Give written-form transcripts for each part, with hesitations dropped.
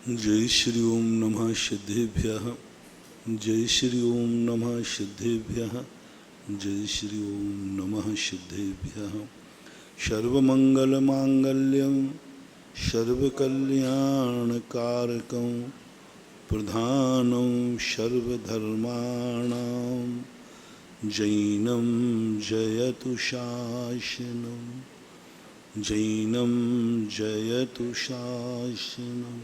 जय श्री ओम नमः सिद्धेभ्यः। जय श्री ओम नमः सिद्धेभ्यः। जय श्री ओम नमः सिद्धेभ्यः। सर्वमंगलमांगल्यं सर्वकल्याणकारकं प्रधानं सर्वधर्माणां जैनं जयतु शासनं। जैनं जयतु शासनं।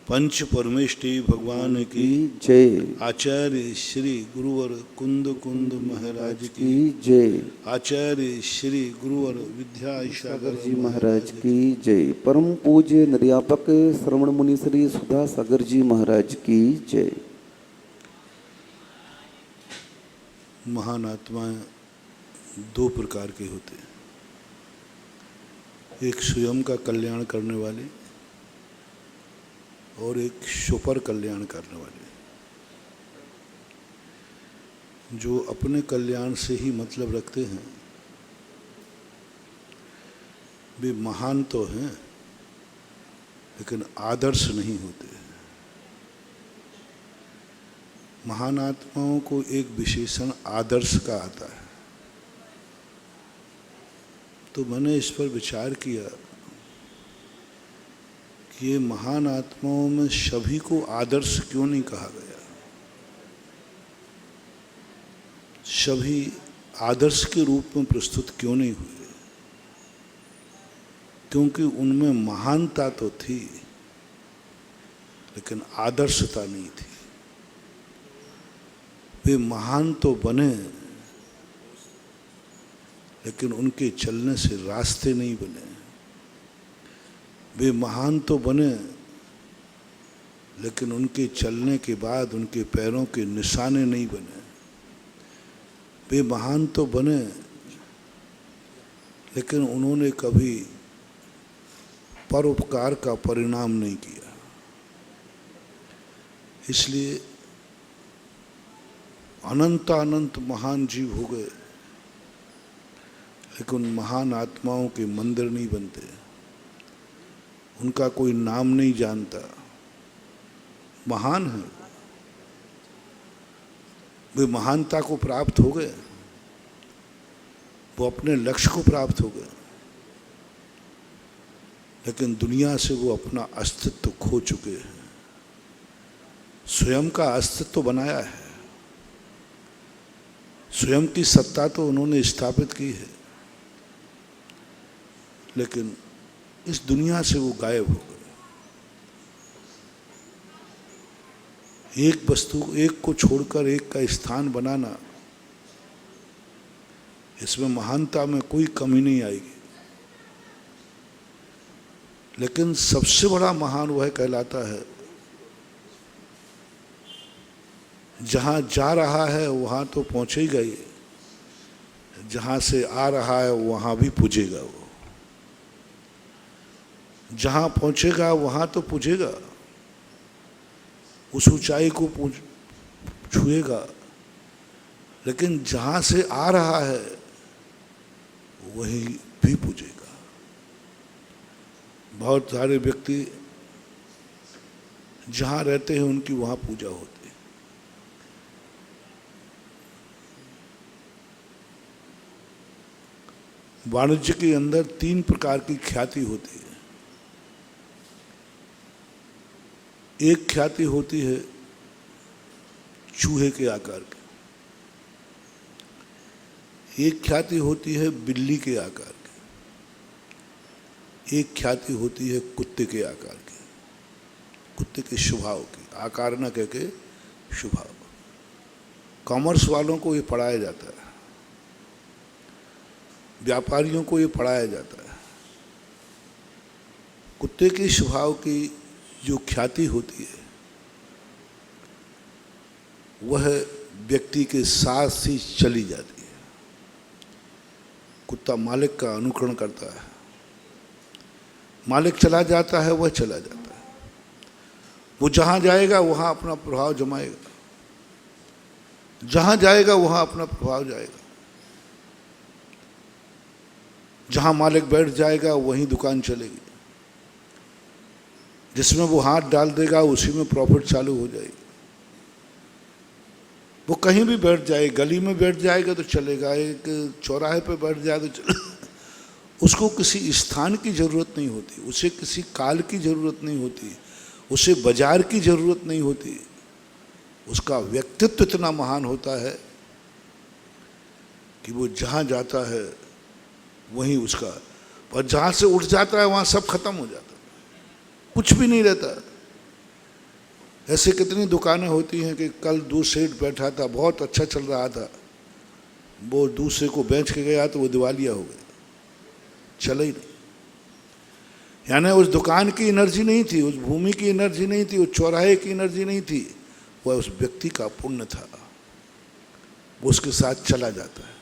पंच परमेष्टि भगवान की जय। आचार्य श्री गुरुवर कुंद कुंद महाराज की जय। आचार्य श्री गुरुवर विद्यासागर जी महाराज की जय। परम पूज्य निर्यापक श्रवण मुनि श्री सुधा सागर जी महाराज की जय। महान आत्माएं दो प्रकार के होते हैं, एक स्वयं का कल्याण करने वाले और एक सुपर कल्याण करने वाले। जो अपने कल्याण से ही मतलब रखते हैं वे महान तो हैं लेकिन आदर्श नहीं होते। महान आत्माओं को एक विशेषण आदर्श का आता है। तो मैंने इस पर विचार किया कि ये महान आत्माओं में सभी को आदर्श क्यों नहीं कहा गया। सभी आदर्श के रूप में प्रस्तुत क्यों नहीं हुए। क्योंकि उनमें महानता तो थी लेकिन आदर्शता नहीं थी। वे महान तो बने लेकिन उनके चलने से रास्ते नहीं बने। वे महान तो बने लेकिन उनके चलने के बाद उनके पैरों के निशाने नहीं बने। वे महान तो बने लेकिन उन्होंने कभी परोपकार का परिणाम नहीं किया। इसलिए अनंत अनंत महान जीव हो गए लेकिन महान आत्माओं के मंदिर नहीं बनते, उनका कोई नाम नहीं जानता। महान है, वे महानता को प्राप्त हो गए, वो अपने लक्ष्य को प्राप्त हो गए, लेकिन दुनिया से वो अपना अस्तित्व खो चुके हैं। स्वयं का अस्तित्व बनाया है, स्वयं की सत्ता तो उन्होंने स्थापित की है, लेकिन इस दुनिया से वो गायब हो गए। एक वस्तु, एक को छोड़कर एक का स्थान बनाना, इसमें महानता में कोई कमी नहीं आएगी। लेकिन सबसे बड़ा महान वह कहलाता है जहां जा रहा है वहां तो पहुंचेगा ही, जहां से आ रहा है वहां भी पूजेगा। वो जहां पहुंचेगा वहां तो पूजेगा, उस ऊंचाई को छुएगा, लेकिन जहां से आ रहा है वहीं भी पूजेगा। बहुत सारे व्यक्ति जहां रहते हैं उनकी वहां पूजा होती है। वाणिज्य के अंदर 3 प्रकार की ख्याति होती है। एक ख्याति होती है चूहे के आकार की, एक ख्याति होती है बिल्ली के आकार की, एक ख्याति होती है कुत्ते के आकार की, कुत्ते के स्वभाव की, आकार न कह के स्वभाव। कॉमर्स वालों को ये पढ़ाया जाता है, व्यापारियों को ये पढ़ाया जाता है। कुत्ते के स्वभाव की जो ख्याति होती है वह व्यक्ति के साथ ही चली जाती है। कुत्ता मालिक का अनुकरण करता है, मालिक चला जाता है वह चला जाता है, वो जहां जाएगा वहां अपना प्रभाव जमाएगा, जहां जाएगा वहां अपना प्रभाव जाएगा। जहां मालिक बैठ जाएगा वहीं दुकान चलेगी, जिसमें वो हाथ डाल देगा उसी में प्रॉफिट चालू हो जाएगी। वो कहीं भी बैठ जाए, गली में बैठ जाएगा तो चलेगा, एक चौराहे पे बैठ जाए तो चलेगा। उसको किसी स्थान की ज़रूरत नहीं होती, उसे किसी काल की ज़रूरत नहीं होती, उसे बाजार की ज़रूरत नहीं होती। उसका व्यक्तित्व इतना महान होता है कि वो जहाँ जाता है वहीं उसका, और जहाँ से उठ जाता है वहाँ सब खत्म हो जाता है, कुछ भी नहीं रहता। ऐसे कितनी दुकानें होती हैं कि कल दूसरे सेठ बैठा था, बहुत अच्छा चल रहा था, वो दूसरे को बेच के गया तो वो दिवालिया हो गया, चला ही नहीं। यानी उस दुकान की एनर्जी नहीं थी, उस भूमि की एनर्जी नहीं थी, उस चौराहे की एनर्जी नहीं थी, वह उस व्यक्ति का पुण्य था, वो उसके साथ चला जाता है।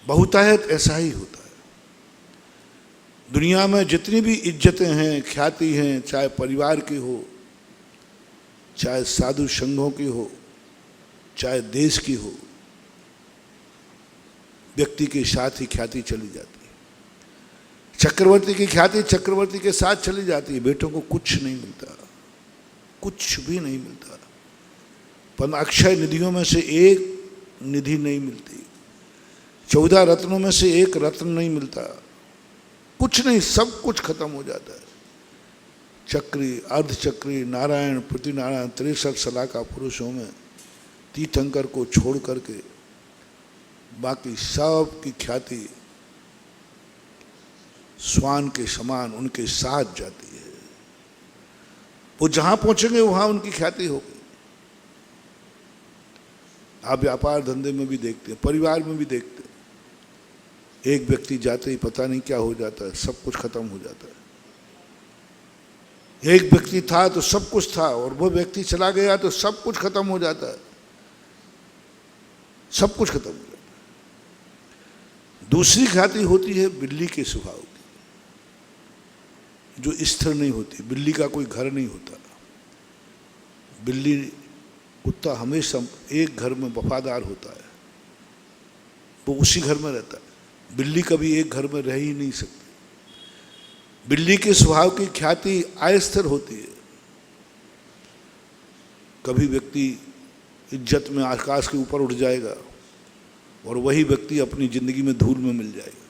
बहुतायत ऐसा ही होता है। दुनिया में जितनी भी इज्जतें हैं, ख्याति हैं, चाहे परिवार की हो, चाहे साधु संघों की हो, चाहे देश की हो, व्यक्ति के साथ ही ख्याति चली जाती है। चक्रवर्ती की ख्याति चक्रवर्ती के साथ चली जाती है। बेटों को कुछ नहीं मिलता, कुछ भी नहीं मिलता। पर अक्षय निधियों में से एक निधि नहीं मिलती, 14 रत्नों में से एक रत्न नहीं मिलता, कुछ नहीं, सब कुछ खत्म हो जाता है। चक्री, अर्धचक्री, नारायण, पृथ्वीनारायण, 63 सलाका पुरुषों में तीर्थंकर को छोड़ करके बाकी सब की ख्याति स्वान के समान उनके साथ जाती है। वो जहां पहुंचेंगे वहां उनकी ख्याति होगी। आप व्यापार धंधे में भी देखते हैं, परिवार में भी देखते हैं, एक व्यक्ति जाते ही पता नहीं क्या हो जाता है, सब कुछ खत्म हो जाता है। एक व्यक्ति था तो सब कुछ था, और वो व्यक्ति चला गया तो सब कुछ खत्म हो जाता है, सब कुछ खत्म हो जाता है। दूसरी ख्याति होती है बिल्ली के स्वभाव की, जो स्थिर नहीं होती। बिल्ली का कोई घर नहीं होता। बिल्ली, कुत्ता हमेशा एक घर में वफादार होता है, वो उसी घर में रहता है। बिल्ली कभी एक घर में रह ही नहीं सकती। बिल्ली के स्वभाव की ख्याति अस्थिर होती है। कभी व्यक्ति इज्जत में आकाश के ऊपर उठ जाएगा और वही व्यक्ति अपनी जिंदगी में धूल में मिल जाएगा।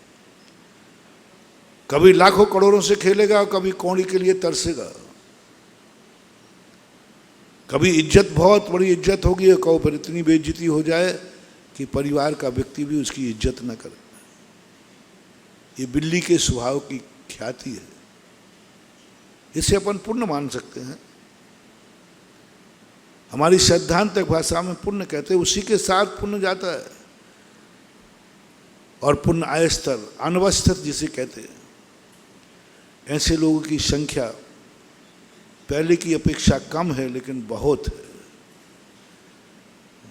कभी लाखों करोड़ों से खेलेगा और कभी कौड़ी के लिए तरसेगा। कभी इज्जत, बहुत बड़ी इज्जत होगी, कहो फिर इतनी बेइज्जती हो जाए कि परिवार का व्यक्ति भी उसकी इज्जत न करे। ये बिल्ली के स्वभाव की ख्याति है। इसे अपन पुण्य मान सकते हैं। हमारी सैद्धांतिक भाषा में पुण्य कहते हैं, उसी के साथ पुण्य जाता है। और पुण्य आयस्तर, अनवस्थित जिसे कहते हैं, ऐसे लोगों की संख्या पहले की अपेक्षा कम है, लेकिन बहुत है।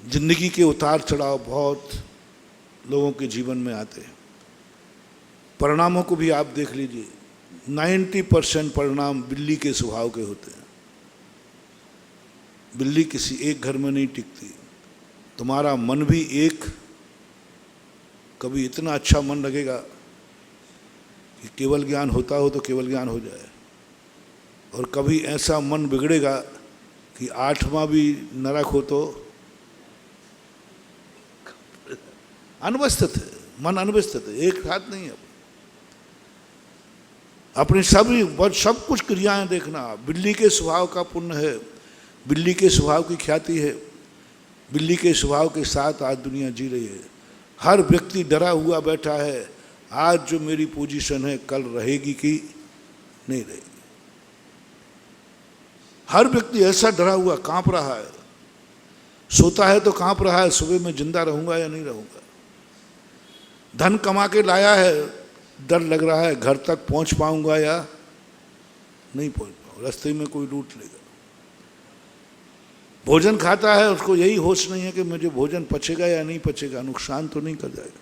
जिंदगी के उतार चढ़ाव बहुत लोगों के जीवन में आते हैं। परिणामों को भी आप देख लीजिए, 90% परिणाम बिल्ली के स्वभाव के होते हैं। बिल्ली किसी एक घर में नहीं टिकती। तुम्हारा मन भी एक, कभी इतना अच्छा मन लगेगा कि केवल ज्ञान होता हो तो केवल ज्ञान हो जाए, और कभी ऐसा मन बिगड़ेगा कि 8वां भी नरक हो तो अनवस्थित है। मन अनवस्थित है, एक साथ नहीं है। अपनी सब कुछ क्रियाएं देखना। बिल्ली के स्वभाव का पुण्य है, बिल्ली के स्वभाव की ख्याति है, बिल्ली के स्वभाव के साथ आज दुनिया जी रही है। हर व्यक्ति डरा हुआ बैठा है, आज जो मेरी पोजीशन है कल रहेगी कि नहीं रहेगी। हर व्यक्ति ऐसा डरा हुआ कांप रहा है, सोता है तो कांप रहा है, सुबह में जिंदा रहूंगा या नहीं रहूंगा। धन कमा के लाया है, डर लग रहा है घर तक पहुंच पाऊंगा या नहीं पहुंच पाऊंगा, रास्ते में कोई लूट लेगा। भोजन खाता है, उसको यही होश नहीं है कि मुझे भोजन पचेगा या नहीं पचेगा, नुकसान तो नहीं कर जाएगा।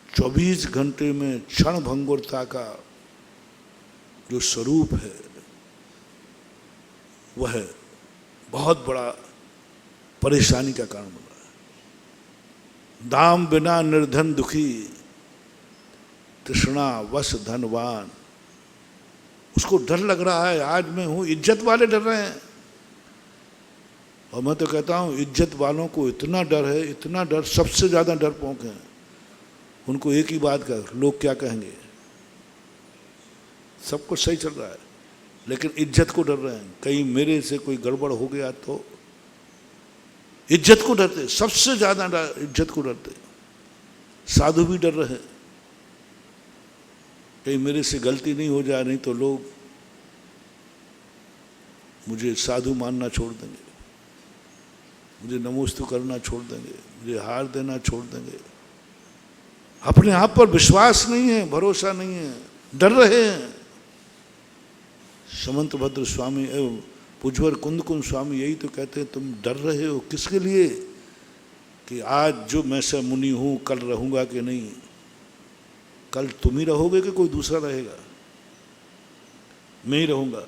24 घंटे में क्षण भंगुरता का जो स्वरूप है वह बहुत बड़ा परेशानी का कारण बन रहा है। दाम बिना निर्धन दुखी, तृष्णा वश धनवान। उसको डर लग रहा है आज मैं हूं, इज्जत वाले डर रहे हैं। और मैं तो कहता हूं इज्जत वालों को इतना डर है, इतना डर, सबसे ज्यादा डरपोक हैं। उनको एक ही बात का, लोग क्या कहेंगे। सब कुछ सही चल रहा है लेकिन इज्जत को डर रहे हैं, कहीं मेरे से कोई गड़बड़ हो गया तो। इज्जत को डरते, सबसे ज्यादा इज्जत को डरते। साधु भी डर रहे, कहीं मेरे से गलती नहीं हो जाए, नहीं तो लोग मुझे साधु मानना छोड़ देंगे, मुझे नमोस्तु करना छोड़ देंगे, मुझे हार देना छोड़ देंगे। अपने आप पर विश्वास नहीं है, भरोसा नहीं है, डर रहे हैं। समंत भद्र स्वामी पुजवर कुंद कुंद स्वामी यही तो कहते हैं, तुम डर रहे हो किसके लिए कि आज जो मैं से मुनि हूं कल रहूंगा कि नहीं। कल तुम ही रहोगे कि कोई दूसरा रहेगा? मैं ही रहूंगा,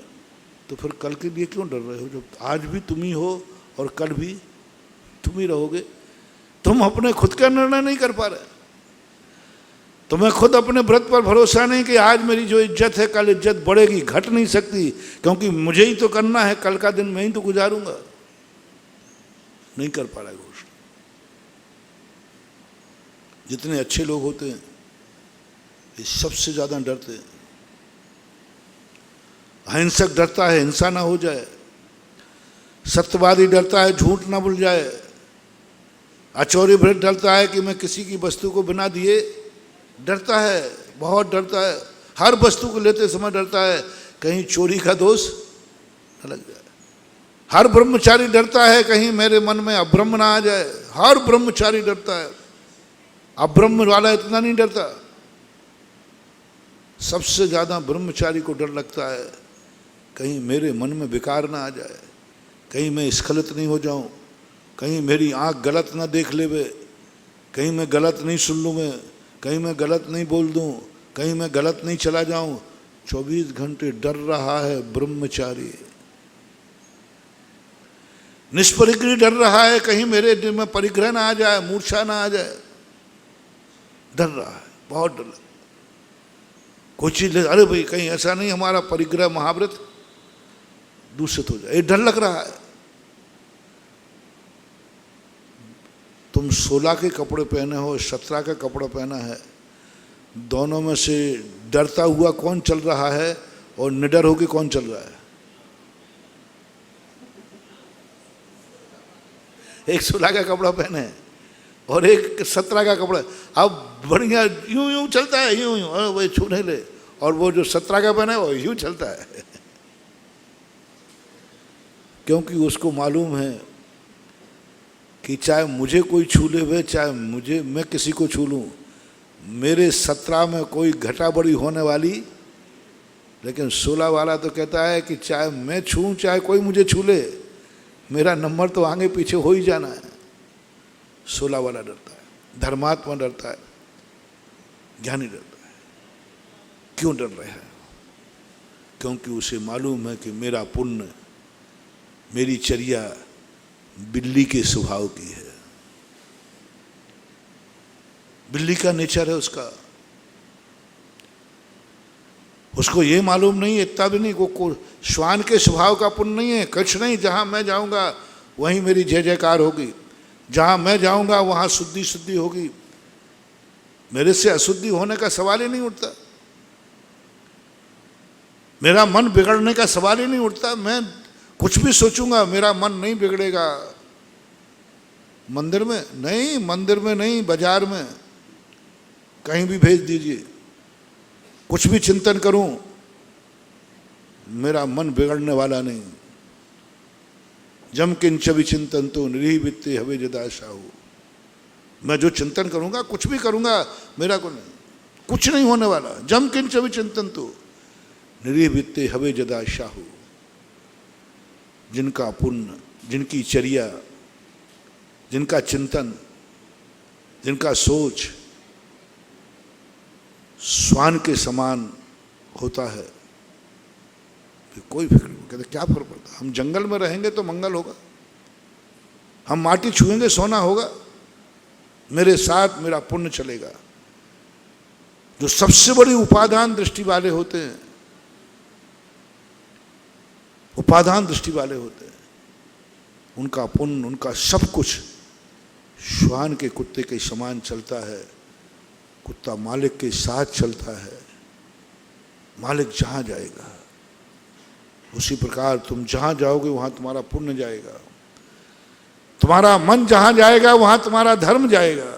तो फिर कल के लिए क्यों डर रहे हो? जब आज भी तुम ही हो और कल भी तुम ही रहोगे। तुम अपने खुद का निर्णय नहीं कर पा रहे, तुम्हें खुद अपने व्रत पर भरोसा नहीं कि आज मेरी जो इज्जत है कल इज्जत बढ़ेगी, घट नहीं सकती, क्योंकि मुझे ही तो करना है, कल का दिन मैं ही तो गुजारूंगा। नहीं कर पा रहा घोषणा। जितने अच्छे लोग होते हैं ये सबसे ज्यादा डरते हैं। अहिंसक डरता है हिंसा ना हो जाए, सत्यवादी डरता है झूठ ना भूल जाए, अचौरी भ्रष्ट डरता है कि मैं किसी की वस्तु को बिना दिए, डरता है, बहुत डरता है। हर वस्तु को लेते समय डरता है कहीं चोरी का दोष न लग जाए। हर ब्रह्मचारी डरता है कहीं मेरे मन में अब्रह्म ना आ जाए। हर ब्रह्मचारी डरता है, अब्रह्म वाला इतना नहीं डरता। सबसे ज्यादा ब्रह्मचारी को डर लगता है कहीं मेरे मन में विकार ना आ जाए, कहीं मैं स्खलित नहीं हो जाऊं, कहीं मेरी आंख गलत ना देख लेवे, कहीं मैं गलत नहीं सुन लूँ, मैं कहीं मैं गलत नहीं बोल दूं, कहीं मैं गलत नहीं चला जाऊं। 24 घंटे डर रहा है ब्रह्मचारी। निष्परिग्रही डर रहा है कहीं मेरे दिल में परिग्रह ना आ जाए, मूर्छा ना आ जाए। डर रहा है, बहुत डर। कोई चीज अरे भाई कहीं ऐसा नहीं हमारा परिग्रह महाव्रत दूषित हो जाए, ये डर लग रहा है। तुम 16 के कपड़े पहने हो, 17 का कपड़ा पहना है, दोनों में से डरता हुआ कौन चल रहा है और निडर होकर कौन चल रहा है? एक 16 का कपड़ा पहने है और एक 17 का कपड़ा। अब बढ़िया यूं यूं चलता है, यूं यूं वो छूने ले, और वो जो 17 का पहना है वो यूं चलता है क्योंकि उसको मालूम है कि चाहे मुझे कोई छू ले वे, चाहे मैं किसी को छू लूँ, मेरे 17 में कोई घटा बड़ी होने वाली। लेकिन 16 वाला तो कहता है कि चाहे मैं छूँ चाहे कोई मुझे छू ले, मेरा नंबर तो आगे पीछे हो ही जाना है। 16 वाला डरता है, धर्मात्मा डरता है, ज्ञानी डरता है। क्यों डर रहा है? क्योंकि उसे मालूम है कि मेरा पुण्य, मेरी चर्या बिल्ली के स्वभाव की है। बिल्ली का नेचर है उसका। उसको ये मालूम नहीं, इतना भी नहीं, वो श्वान के स्वभाव का पुण्य नहीं है। कुछ नहीं, जहां मैं जाऊंगा वहीं मेरी जय जयकार होगी, जहां मैं जाऊंगा वहां शुद्धि शुद्धि होगी, मेरे से अशुद्धि होने का सवाल ही नहीं उठता, मेरा मन बिगड़ने का सवाल ही नहीं उठता। मैं कुछ भी सोचूंगा मेरा मन नहीं बिगड़ेगा। मंदिर में नहीं, मंदिर में नहीं, बाजार में कहीं भी भेज दीजिए, कुछ भी चिंतन करूं मेरा मन बिगड़ने वाला नहीं। जम किंच विचिंतन तो निरीह वित्ते हवे जदा शाहू। मैं जो चिंतन करूंगा, कुछ भी करूंगा, मेरा को नहीं, कुछ नहीं होने वाला। जम किंच विचिंतन तो निरीह वित्ते हवे जदा शाहू। जिनका पुण्य, जिनकी चर्या, जिनका चिंतन, जिनका सोच श्वान के समान होता है, कोई फिक्र नहीं। कहते क्या फर्क पड़ता, हम जंगल में रहेंगे तो मंगल होगा, हम माटी छुएंगे सोना होगा, मेरे साथ मेरा पुण्य चलेगा। जो सबसे बड़ी उपादान दृष्टि वाले होते हैं उपादान दृष्टि वाले होते हैं, उनका पुण्य, उनका सब कुछ श्वान के कुत्ते के समान चलता है। कुत्ता मालिक के साथ चलता है, मालिक जहां जाएगा उसी प्रकार तुम जहां जाओगे वहां तुम्हारा पुण्य जाएगा, तुम्हारा मन जहां जाएगा वहां तुम्हारा धर्म जाएगा।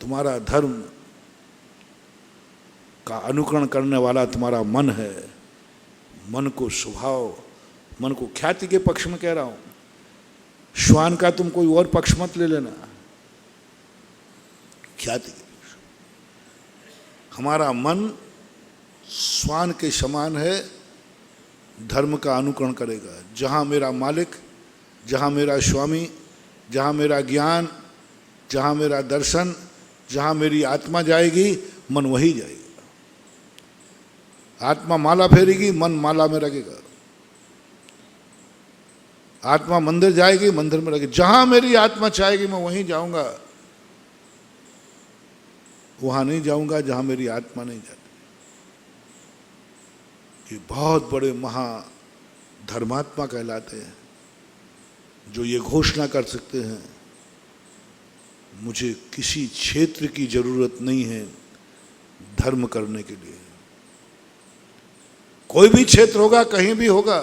तुम्हारा धर्म का अनुकरण करने वाला तुम्हारा मन है। मन को स्वभाव, मन को ख्याति के पक्ष में कह रहा हूं, श्वान का तुम कोई और पक्ष मत ले लेना, ख्याति के पक्ष। हमारा मन श्वान के समान है, धर्म का अनुकरण करेगा। जहां मेरा मालिक, जहां मेरा स्वामी, जहां मेरा ज्ञान, जहां मेरा दर्शन, जहां मेरी आत्मा जाएगी मन वही जाएगा। आत्मा माला फेरेगी, मन माला में लगेगा। आत्मा मंदिर जाएगी, मंदिर में लगेगी। जहां मेरी आत्मा चाहेगी मैं वहीं जाऊंगा, वहां नहीं जाऊंगा जहां मेरी आत्मा नहीं जाती। ये बहुत बड़े महा धर्मात्मा कहलाते हैं जो ये घोषणा कर सकते हैं, मुझे किसी क्षेत्र की जरूरत नहीं है धर्म करने के लिए। कोई भी क्षेत्र होगा, कहीं भी होगा,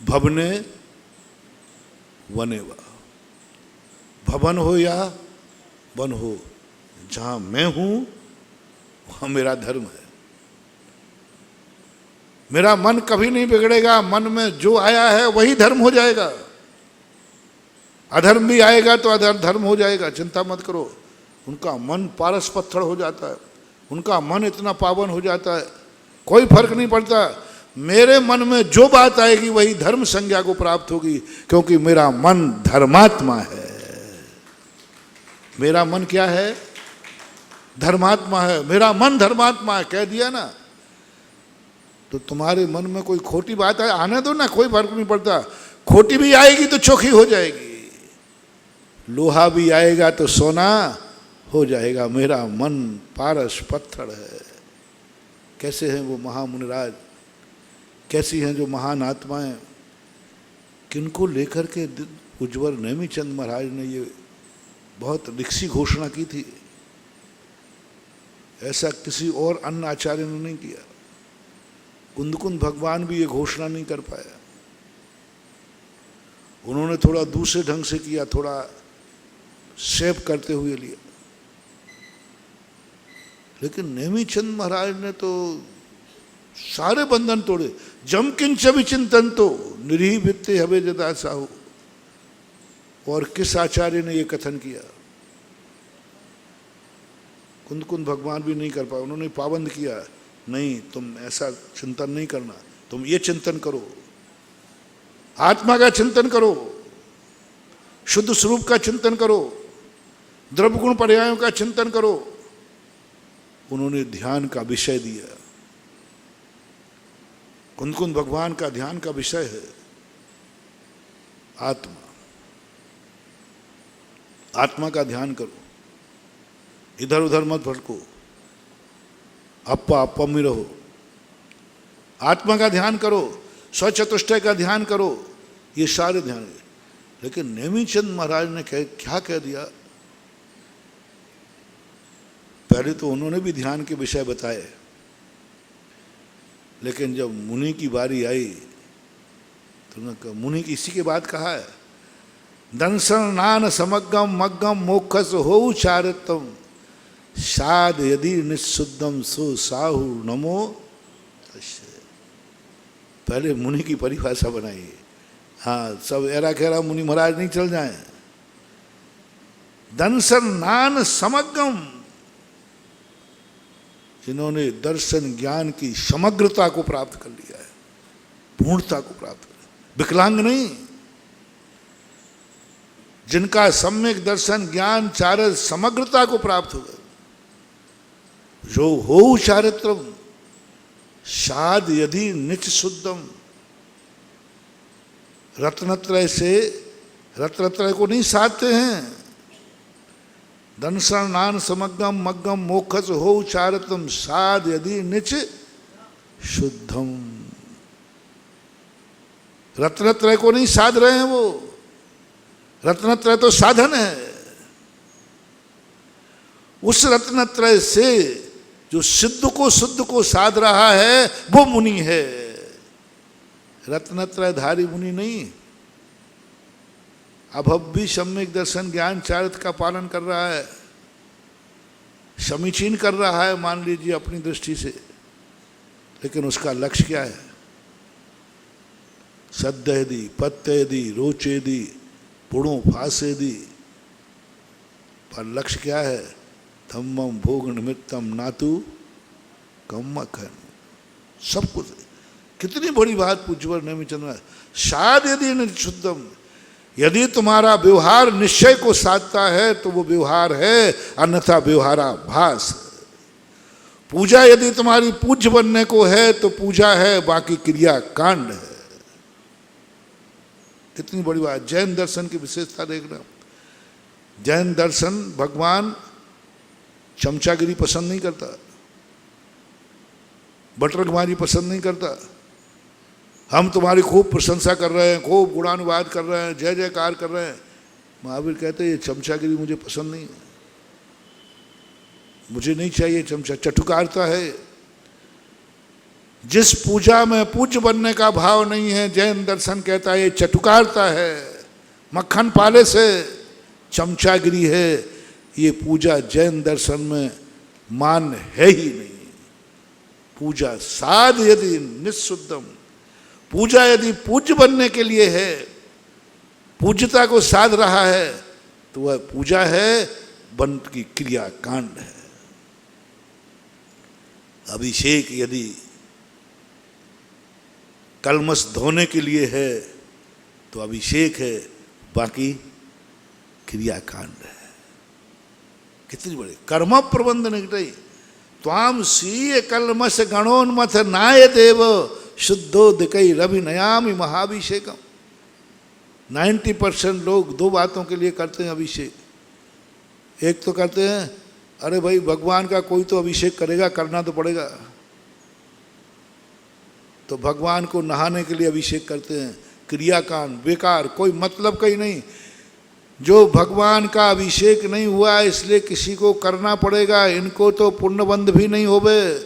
भवने वने वा, भवन हो या वन हो, जहां मैं हूं वहां मेरा धर्म है। मेरा मन कभी नहीं बिगड़ेगा, मन में जो आया है वही धर्म हो जाएगा। अधर्म भी आएगा तो धर्म हो जाएगा, चिंता मत करो। उनका मन पारस पत्थर हो जाता है, उनका मन इतना पावन हो जाता है, कोई फर्क नहीं पड़ता। मेरे मन में जो बात आएगी वही धर्म संज्ञा को प्राप्त होगी, क्योंकि मेरा मन धर्मात्मा है। मेरा मन क्या है? धर्मात्मा है। मेरा मन धर्मात्मा है, कह दिया ना। तो तुम्हारे मन में कोई खोटी बात है, आने दो ना, कोई फर्क नहीं पड़ता। खोटी भी आएगी तो चोखी हो जाएगी, लोहा भी आएगा तो सोना हो जाएगा। मेरा मन पारस पत्थर है। कैसे हैं वो महामुनिराज, कैसी हैं जो महान आत्माएं, किनको लेकर के उज्ज्वल नेमीचंद महाराज ने ये बहुत रिक्सी घोषणा की थी। ऐसा किसी और अन्य आचार्य ने नहीं किया। कुंदकुंद भगवान भी ये घोषणा नहीं कर पाया। उन्होंने थोड़ा दूसरे ढंग से किया, थोड़ा सेव करते हुए लिया। लेकिन नेमीचंद महाराज ने तो सारे बंधन तोड़े। जम किंच विचिंतन तो निरीह वित्ते हवे जदा साहू। और किस आचार्य ने ये कथन किया? कुंदकुंद भगवान भी नहीं कर पाए। उन्होंने पाबंद किया, नहीं तुम ऐसा चिंतन नहीं करना, तुम ये चिंतन करो, आत्मा का चिंतन करो, शुद्ध स्वरूप का चिंतन करो, द्रव्य गुण पर्यायों का चिंतन करो। उन्होंने ध्यान का विषय दिया। कुंदकुंद भगवान का ध्यान का विषय है आत्मा। आत्मा का ध्यान करो, इधर उधर मत भटको, अप्पा अप्पा में रहो। आत्मा का ध्यान करो, स्वचतुष्टय का ध्यान करो, ये सारे ध्यान है। लेकिन नेमीचंद महाराज ने क्या कह दिया? पहले तो उन्होंने भी ध्यान के विषय बताए, लेकिन जब मुनि की बारी आई तो उन्होंने कहा, मुनि की इसी के बाद कहा है, दंसन नान समग्गम मग्गम मोक्षस हो चारितम साध यदि निशुद्धम सो साहु नमो तस्य। पहले मुनि की परिभाषा बनाई। हाँ, सब एरा खेरा मुनि महाराज नहीं चल जाए। दंसन नान समग्गम, जिन्होंने दर्शन ज्ञान की समग्रता को प्राप्त कर लिया है, पूर्णता को प्राप्त कर, विकलांग नहीं, जिनका सम्यक दर्शन ज्ञान चारज समग्रता को प्राप्त हो गया। जो हो चारित्रम साध यदि निच शुद्धम। रत्नत्रय से रत्नत्रय को नहीं साधते हैं। दंसन नान समग्गम मग्गम मोक्षस हो चारित्रम साध यदि निच शुद्धम। रत्नत्रय को नहीं साध रहे हैं वो, रत्नत्रय तो साधन है। उस रत्नत्रय से जो सिद्ध को शुद्ध को साध रहा है वो मुनि है, रत्नत्रयधारी मुनि नहीं। अब भी सम्यक दर्शन ज्ञान चारित्र का पालन कर रहा है, समीचीन कर रहा है मान लीजिए अपनी दृष्टि से, लेकिन उसका लक्ष्य क्या है? सद्यदि पत्यदि रोचेदि पुणो फासेदि, पर लक्ष्य क्या है? धम्मम भोग निमित्तम नातु कम्मखन, सब कुछ। कितनी बड़ी बात पूज्यवर नेमिचंद्र। शाद यदि निशुद्धम, यदि तुम्हारा व्यवहार निश्चय को साधता है तो वो व्यवहार है, अन्यथा व्यवहाराभास। पूजा यदि तुम्हारी पूज्य बनने को है तो पूजा है, बाकी क्रिया कांड है। कितनी बड़ी बात। जैन दर्शन की विशेषता देखना, जैन दर्शन भगवान चमचागिरी पसंद नहीं करता, बटरगमारी पसंद नहीं करता। हम तुम्हारी खूब प्रशंसा कर रहे हैं, खूब गुणानुवाद कर रहे हैं, जय जयकार कर रहे हैं। महावीर कहते हैं ये चमचागिरी मुझे पसंद नहीं है, मुझे नहीं चाहिए चमचा। चटुकारता है। जिस पूजा में पूज्य बनने का भाव नहीं है, जैन दर्शन कहता है ये चटुकारता है, मक्खन पाले से चमचागिरी है। ये पूजा जैन दर्शन में मान्य है ही नहीं। पूजा साध यदि निःशुद्धम, पूजा यदि पूज्य बनने के लिए है, पूज्यता को साध रहा है, तो वह पूजा है, बन की क्रिया कांड है। अभिषेक यदि कलमश धोने के लिए है तो अभिषेक है, बाकी क्रिया कांड है। कितनी बड़ी कर्म प्रबंध निकटई त्वाम सीय कलमश गणोन्मथ नाय देव शुद्धो दिकई रवि नयामि महाभिषेकम। 90% लोग दो बातों के लिए करते हैं अभिषेक। एक तो करते हैं अरे भाई भगवान का कोई तो अभिषेक करेगा, करना तो पड़ेगा, तो भगवान को नहाने के लिए अभिषेक करते हैं। क्रियाकांड बेकार, कोई मतलब का ही नहीं। जो भगवान का अभिषेक नहीं हुआ इसलिए किसी को करना पड़ेगा। इनको तो पुण्यबंध भी नहीं होवे,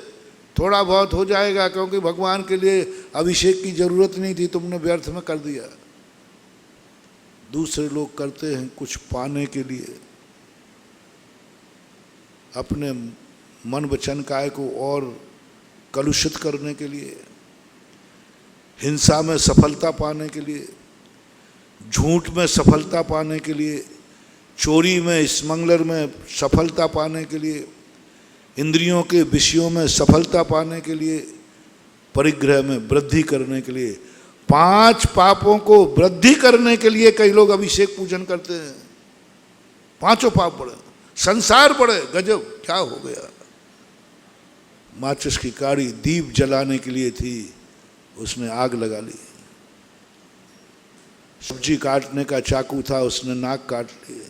थोड़ा बहुत हो जाएगा, क्योंकि भगवान के लिए अभिषेक की जरूरत नहीं थी, तुमने व्यर्थ में कर दिया। दूसरे लोग करते हैं कुछ पाने के लिए, अपने मन वचन काय को और कलुषित करने के लिए, हिंसा में सफलता पाने के लिए, झूठ में सफलता पाने के लिए, चोरी में स्मगलर में सफलता पाने के लिए, इंद्रियों के विषयों में सफलता पाने के लिए, परिग्रह में वृद्धि करने के लिए, 5 पापों को वृद्धि करने के लिए कई लोग अभिषेक पूजन करते हैं। 5 पाप बढ़े, संसार बढ़े, गजब क्या हो गया। माचिस की काड़ी दीप जलाने के लिए थी, उसने आग लगा ली। सब्जी काटने का चाकू था, उसने नाक काट लिए।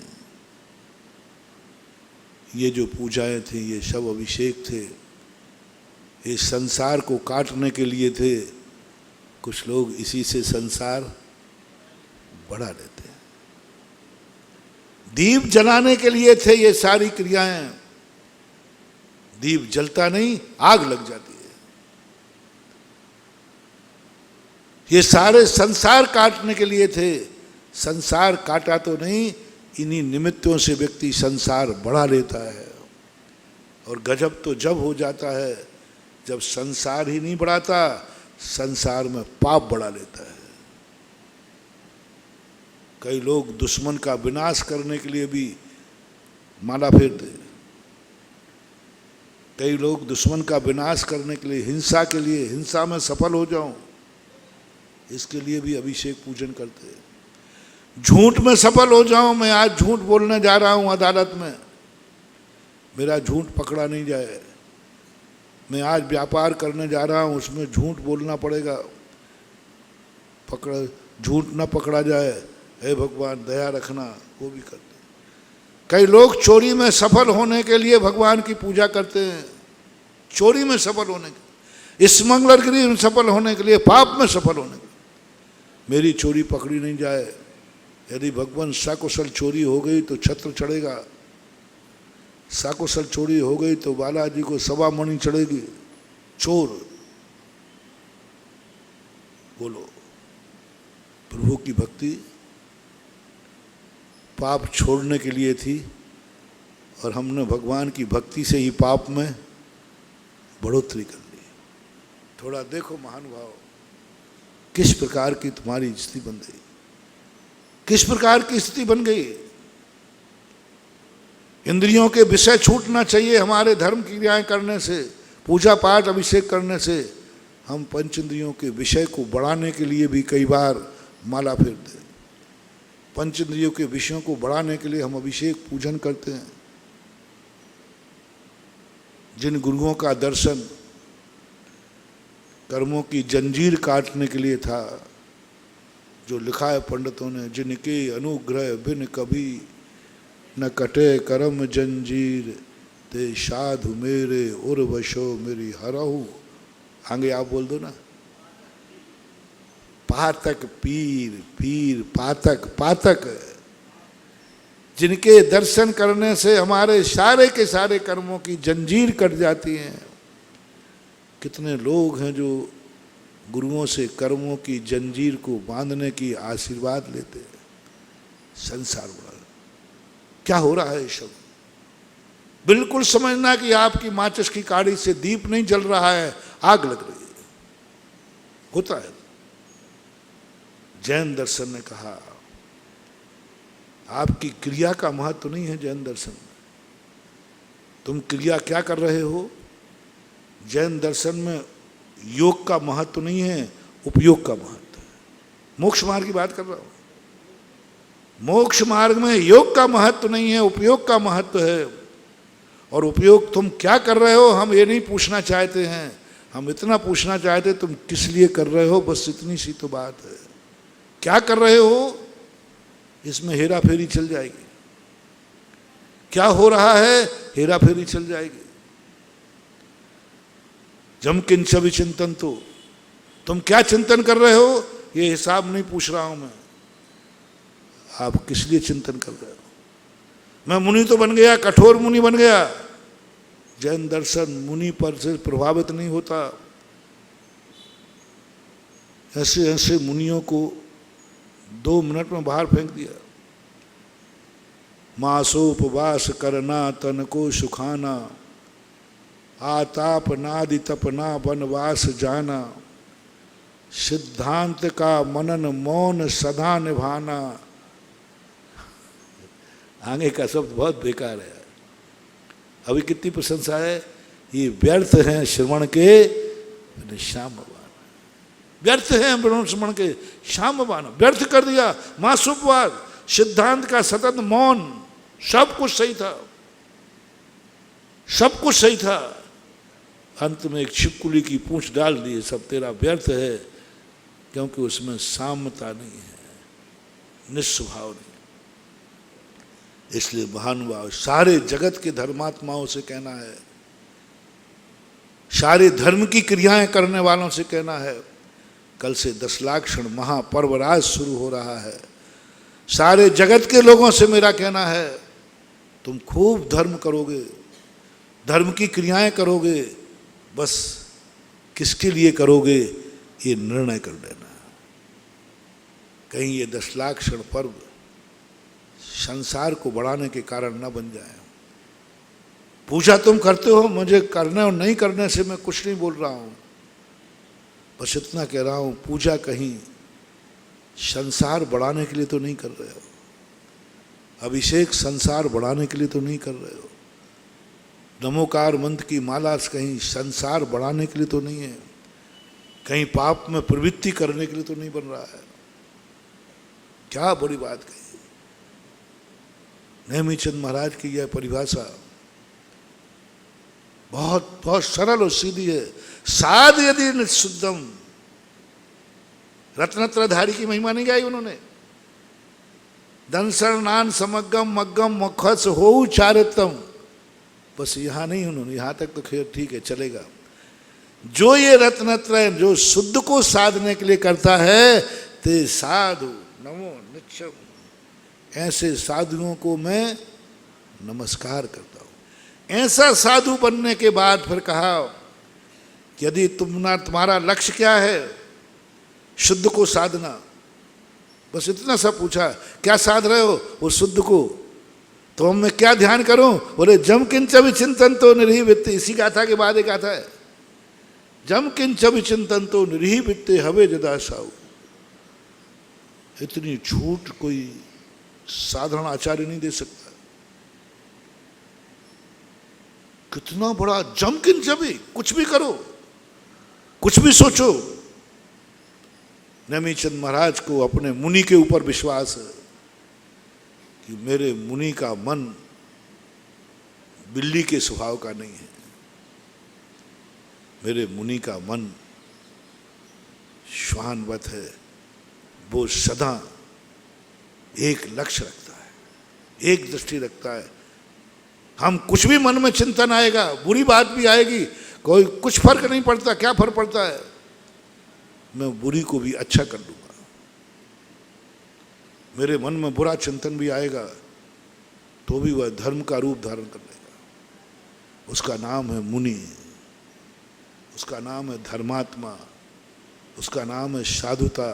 ये जो पूजाएं थी ये सब अभिषेक थे, ये संसार को काटने के लिए थे। कुछ लोग इसी से संसार बढ़ा लेते हैं। दीप जलाने के लिए थे ये सारी क्रियाएं। दीप जलता नहीं, आग लग जाती है। ये सारे संसार काटने के लिए थे। संसार काटा तो नहीं, इन्हीं निमित्तों से व्यक्ति संसार बढ़ा लेता है। और गजब तो जब हो जाता है जब संसार ही नहीं बढ़ाता, संसार में पाप बढ़ा लेता है। कई लोग दुश्मन का विनाश करने के लिए भी माला फेरते हैं। कई लोग दुश्मन का विनाश करने के लिए, हिंसा के लिए, हिंसा में सफल हो जाऊं इसके लिए भी अभिषेक पूजन करते हैं। झूठ में सफल हो जाऊं, मैं आज झूठ बोलने जा रहा हूं अदालत में, मेरा झूठ पकड़ा नहीं जाए। मैं आज व्यापार करने जा रहा हूं, उसमें झूठ बोलना पड़ेगा, झूठ ना पकड़ा जाए, हे भगवान दया रखना, वो भी करते हैं। कई लोग चोरी में सफल होने के लिए भगवान की पूजा करते हैं। चोरी में सफल होने के लिए, स्मगलरगिरी में सफल होने के लिए, पाप में सफल होने के लिए। मेरी चोरी पकड़ी नहीं जाए। यदि भगवान सकुशल चोरी हो गई तो छत्र चढ़ेगा, सकुशल चोरी हो गई तो बालाजी को सवा मणि चढ़ेगी। चोर बोलो, प्रभु की भक्ति पाप छोड़ने के लिए थी और हमने भगवान की भक्ति से ही पाप में बढ़ोतरी कर ली। थोड़ा देखो महानुभाव, किस प्रकार की तुम्हारी स्थिति बन गई, किस प्रकार की स्थिति बन गई। इंद्रियों के विषय छूटना चाहिए हमारे धर्म की क्रियाएं करने से, पूजा पाठ अभिषेक करने से। हम पंच इंद्रियों के विषय को बढ़ाने के लिए भी कई बार माला फेरते हैं। पंच इंद्रियों के विषयों को बढ़ाने के लिए हम अभिषेक पूजन करते हैं। जिन गुरुओं का दर्शन कर्मों की जंजीर काटने के लिए था, जो लिखा है पंडितों ने, जिनके अनुग्रह बिन कभी न कटे कर्म जंजीर, ते साधु मेरे उर्वशो मेरी हरहु। आगे आप बोल दो ना, पातक पीर, पीर पातक, पातक। जिनके दर्शन करने से हमारे सारे के सारे कर्मों की जंजीर कट जाती है। कितने लोग हैं जो गुरुओं से कर्मों की जंजीर को बांधने की आशीर्वाद लेते हैं। संसार बड़ा क्या हो रहा है सब, बिल्कुल समझना कि आपकी माचिस की काड़ी से दीप नहीं जल रहा है, आग लग रही है। होता है। जैन दर्शन ने कहा आपकी क्रिया का महत्व नहीं है। जैन दर्शन में तुम क्रिया क्या कर रहे हो। जैन दर्शन में योग का महत्व नहीं है, उपयोग का महत्व है। मोक्ष मार्ग की बात कर रहा हूं। मोक्ष मार्ग में योग का महत्व नहीं है, उपयोग का महत्व है। और उपयोग तुम क्या कर रहे हो हम ये नहीं पूछना चाहते हैं। हम इतना पूछना चाहते तुम किस लिए कर रहे हो, बस इतनी सी तो बात है। क्या कर रहे हो इसमें हेरा फेरी चल जाएगी। क्या हो रहा है हेरा फेरी चल जाएगी। जम किंच विचिंतन, तो तुम क्या चिंतन कर रहे हो ये हिसाब नहीं पूछ रहा हूं मैं। आप किस लिए चिंतन कर रहे हो। मैं मुनि तो बन गया, कठोर मुनि बन गया। जैन दर्शन मुनि पर से प्रभावित नहीं होता। ऐसे ऐसे मुनियों को 2 मिनट में बाहर फेंक दिया। मासोपवास करना तन को सुखाना, आताप नादि तपना वनवास जाना, सिद्धांत का मनन मौन सदा निभाना। आगे का शब्द बहुत बेकार है। अभी कितनी प्रशंसा है। ये व्यर्थ हैं श्रवण के श्यामवान, व्यर्थ हैं श्रवण के श्यामवान। व्यर्थ कर दिया। मासुपवाद, सिद्धांत का सतत मौन, सब कुछ सही था, सब कुछ सही था। अंत में एक छिपकुली की पूंछ डाल दी, सब तेरा व्यर्थ है, क्योंकि उसमें साम्यता नहीं है, निस्वभाव नहीं। इसलिए महानुभाव सारे जगत के धर्मात्माओं से कहना है, सारे धर्म की क्रियाएं करने वालों से कहना है, कल से 10 लाख क्षण महापर्वराज शुरू हो रहा है। सारे जगत के लोगों से मेरा कहना है, तुम खूब धर्म करोगे, धर्म की क्रियाएं करोगे, बस किसके लिए करोगे ये निर्णय कर लेना। कहीं ये 10 लाख क्षण पर्व संसार को बढ़ाने के कारण न बन जाए। पूजा तुम करते हो, मुझे करने और नहीं करने से मैं कुछ नहीं बोल रहा हूं, बस इतना कह रहा हूं, पूजा कहीं संसार बढ़ाने के लिए तो नहीं कर रहे हो, अभिषेक संसार बढ़ाने के लिए तो नहीं कर रहे हो, नमोकार मंत्र की माला कहीं संसार बढ़ाने के लिए तो नहीं है, कहीं पाप में प्रवृत्ति करने के लिए तो नहीं बन रहा है। क्या बड़ी बात कही। नेमिचंद महाराज की यह परिभाषा बहुत बहुत सरल और सीधी है। साध यदि निशुद्धम, रत्नत्रधारी की महिमा नहीं गाई उन्होंने। दंसरनान समग्गम मग्गम मुखस हो चारितम, बस यहां नहीं उन्होंने, यहां तक तो खैर ठीक है चलेगा। जो ये रत्नत्रय जो शुद्ध को साधने के लिए करता है, ते साधु नमो नित्यम, ऐसे साधुओं को मैं नमस्कार करता हूं। ऐसा साधु बनने के बाद फिर कहा कि यदि तुम्हारा लक्ष्य क्या है, शुद्ध को साधना, बस इतना सा पूछा, क्या साध रहे हो? वो शुद्ध को। तो मैं क्या ध्यान करूं? बोले जम किंच विचिंतन तो निरीह वित्ते। इसी गाथा के बाद एक गाथा है, जम किंच विचिंतन तो निरीह वित्ते हवे जदा साऊ। इतनी झूठ कोई साधारण आचार्य नहीं दे सकता। कितना बड़ा जम किंच भी, कुछ भी करो, कुछ भी सोचो। नेमिचंद महाराज को अपने मुनि के ऊपर विश्वास है कि मेरे मुनि का मन बिल्ली के स्वभाव का नहीं है, मेरे मुनि का मन श्वानवत है। वो सदा एक लक्ष्य रखता है, एक दृष्टि रखता है। हम कुछ भी मन में चिंतन आएगा, बुरी बात भी आएगी, कोई कुछ फर्क नहीं पड़ता। क्या फर्क पड़ता है? मैं बुरी को भी अच्छा कर लूंगा। मेरे मन में बुरा चिंतन भी आएगा तो भी वह धर्म का रूप धारण कर लेगा। उसका नाम है मुनि, उसका नाम है धर्मात्मा, उसका नाम है साधुता,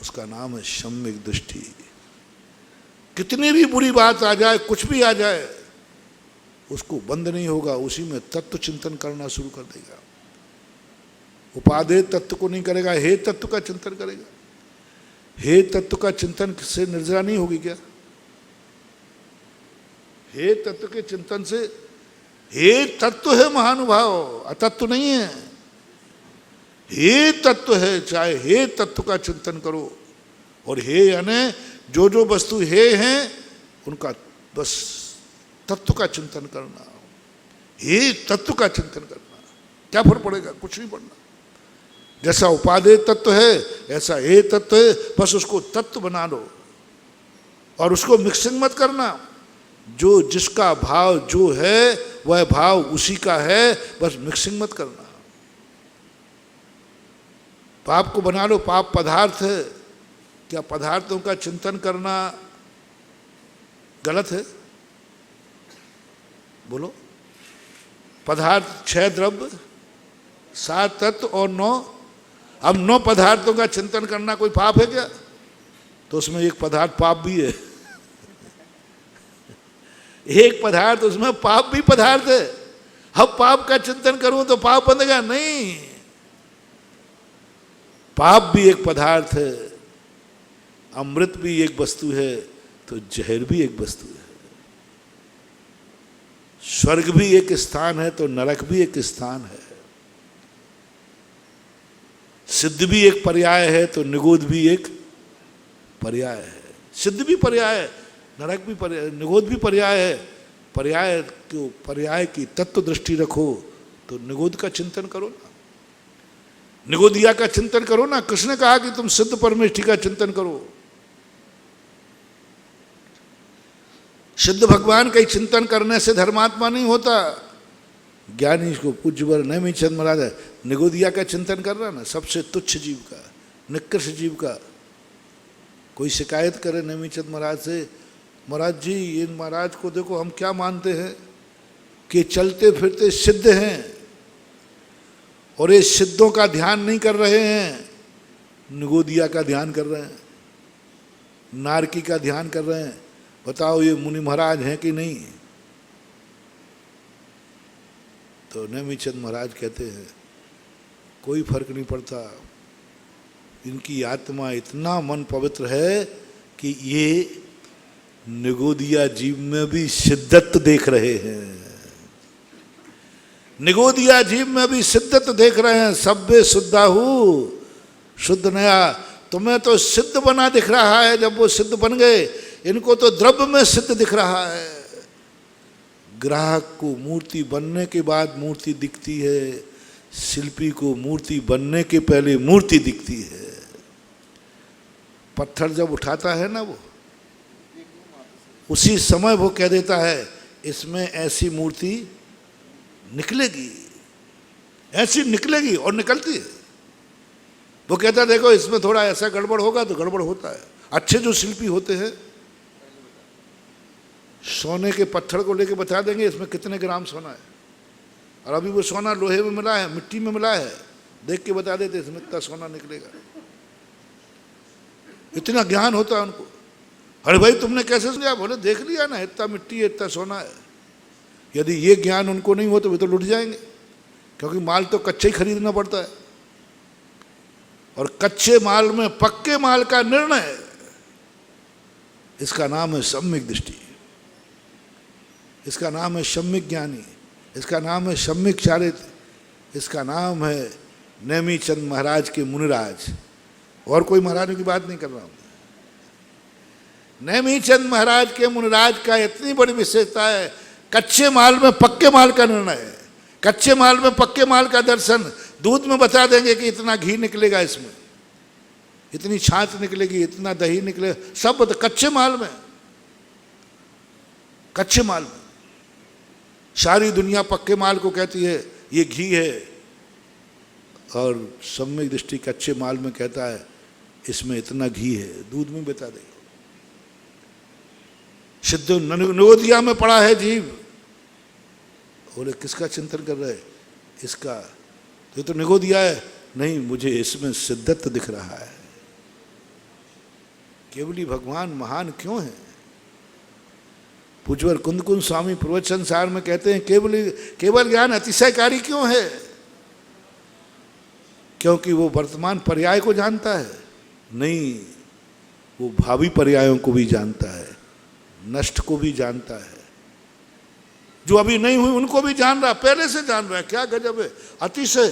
उसका नाम है सम्यक दृष्टि। कितनी भी बुरी बात आ जाए, कुछ भी आ जाए, उसको बंद नहीं होगा, उसी में तत्व चिंतन करना शुरू कर देगा। उपादेय तत्व को नहीं करेगा, हे तत्व का चिंतन करेगा। हे तत्व का चिंतन से निर्जरा नहीं होगी क्या? हे तत्व के चिंतन से, हे तत्व है महानुभाव, अतत्व नहीं है। हे तत्व है, चाहे हे तत्व का चिंतन करो। और हे यानी जो जो वस्तु हे हैं उनका बस तत्व का चिंतन करना। हे तत्व का चिंतन करना, क्या फर्क पड़ेगा? कुछ नहीं पड़ना। जैसा उपादेय तत्व है ऐसा हे तत्व है, बस उसको तत्व बना लो और उसको मिक्सिंग मत करना। जो जिसका भाव जो है वह भाव उसी का है, बस मिक्सिंग मत करना। पाप को बना लो, पाप पदार्थ है, क्या पदार्थों का चिंतन करना गलत है? बोलो। पदार्थ 6 द्रव्य, 7 तत्व और 9। अब 9 पदार्थों का चिंतन करना कोई पाप है क्या? तो उसमें एक पदार्थ पाप भी है। एक पदार्थ, उसमें पाप भी पदार्थ है। अब पाप का चिंतन करूं तो पाप बनेगा? नहीं, पाप भी एक पदार्थ है, अमृत भी एक वस्तु है, तो जहर भी एक वस्तु है। स्वर्ग भी एक स्थान है तो नरक भी एक स्थान है। सिद्ध भी एक पर्याय है तो निगोध भी एक पर्याय है। सिद्ध भी पर्याय है, नरक भी पर्याय, निगोध भी पर्याय है। पर्याय की तत्व दृष्टि रखो तो निगोध का चिंतन करो ना, निगोदिया का चिंतन करो ना। कृष्ण ने कहा कि तुम सिद्ध परमेष्ठि का चिंतन करो। सिद्ध भगवान का चिंतन करने से धर्मात्मा नहीं होता। ज्ञानी को पूज्यवर नेमिचंद महाराज निगोदिया का चिंतन कर रहा ना, सबसे तुच्छ जीव का, निकृष्ट जीव का। कोई शिकायत करे नेमिचंद महाराज से, महाराज जी इन महाराज को देखो हम क्या मानते हैं कि चलते फिरते सिद्ध हैं और ये सिद्धों का ध्यान नहीं कर रहे हैं, निगोदिया का ध्यान कर रहे हैं, नारकी का ध्यान कर रहे हैं। बताओ ये मुनि महाराज हैं कि नहीं? तो नेमिचंद महाराज कहते हैं कोई फर्क नहीं पड़ता, इनकी आत्मा इतना मन पवित्र है कि ये निगोदिया जीव में भी सिद्धत्व देख रहे हैं। निगोदिया जीव में भी सिद्धत्व देख रहे हैं। सभ्य शुद्धाहु, शुद्ध नया। तुम्हें तो सिद्ध बना दिख रहा है, जब वो सिद्ध बन गए, इनको तो द्रव्य में सिद्ध दिख रहा है। ग्राहक को मूर्ति बनने के बाद मूर्ति दिखती है, शिल्पी को मूर्ति बनने के पहले मूर्ति दिखती है। पत्थर जब उठाता है ना, वो उसी समय वो कह देता है इसमें ऐसी मूर्ति निकलेगी, ऐसी निकलेगी, और निकलती है। वो कहता है देखो इसमें थोड़ा ऐसा गड़बड़ होगा तो गड़बड़ होता है। अच्छे जो शिल्पी होते हैं सोने के पत्थर को लेके बता देंगे इसमें कितने ग्राम सोना है, और अभी वो सोना लोहे में मिला है, मिट्टी में मिला है, देख के बता देते इसमें इतना सोना निकलेगा। इतना ज्ञान होता है उनको। अरे भाई तुमने कैसे समझा? बोले देख लिया ना, इतना मिट्टी है, इतना सोना है। यदि ये ज्ञान उनको नहीं हो तो वे तो लुट जाएंगे, क्योंकि माल तो कच्चे ही खरीदना पड़ता है, और कच्चे माल में पक्के माल का निर्णय, इसका नाम है सम्यक दृष्टि, इसका नाम है सम्यक ज्ञानी, इसका नाम है सम्यक चारित्र, इसका नाम है नेमीचंद महाराज के मुनिराज। और कोई महाराजों की बात नहीं कर रहा हूं। नेमीचंद महाराज के मुनिराज का इतनी बड़ी विशेषता है, कच्चे माल में पक्के माल का निर्णय है, कच्चे माल में पक्के माल का दर्शन। दूध में बता देंगे कि इतना घी निकलेगा, इसमें इतनी छाछ निकलेगी, इतना दही निकलेगा, सब कच्चे माल में, कच्चे माल में। सारी दुनिया पक्के माल को कहती है ये घी है, और सम्यक दृष्टि कच्चे माल में कहता है इसमें इतना घी है, दूध में बता देगा। सिद्ध नवोदिया में पड़ा है जीव। बोले किसका चिंतन कर रहे? इसका। तो ये तो निगोदिया है। नहीं, मुझे इसमें सिद्धत्व दिख रहा है। केवली भगवान महान क्यों है? पूज्यवर कुंद स्वामी प्रवचन सार में कहते हैं केवल ज्ञान अतिशयकारी क्यों है? क्योंकि वो वर्तमान पर्याय को जानता है। नहीं, वो भावी पर्यायों को भी जानता है, नष्ट को भी जानता है, जो अभी नहीं हुई उनको भी जान रहा, पहले से जान रहा है। क्या गजब है, अतिशय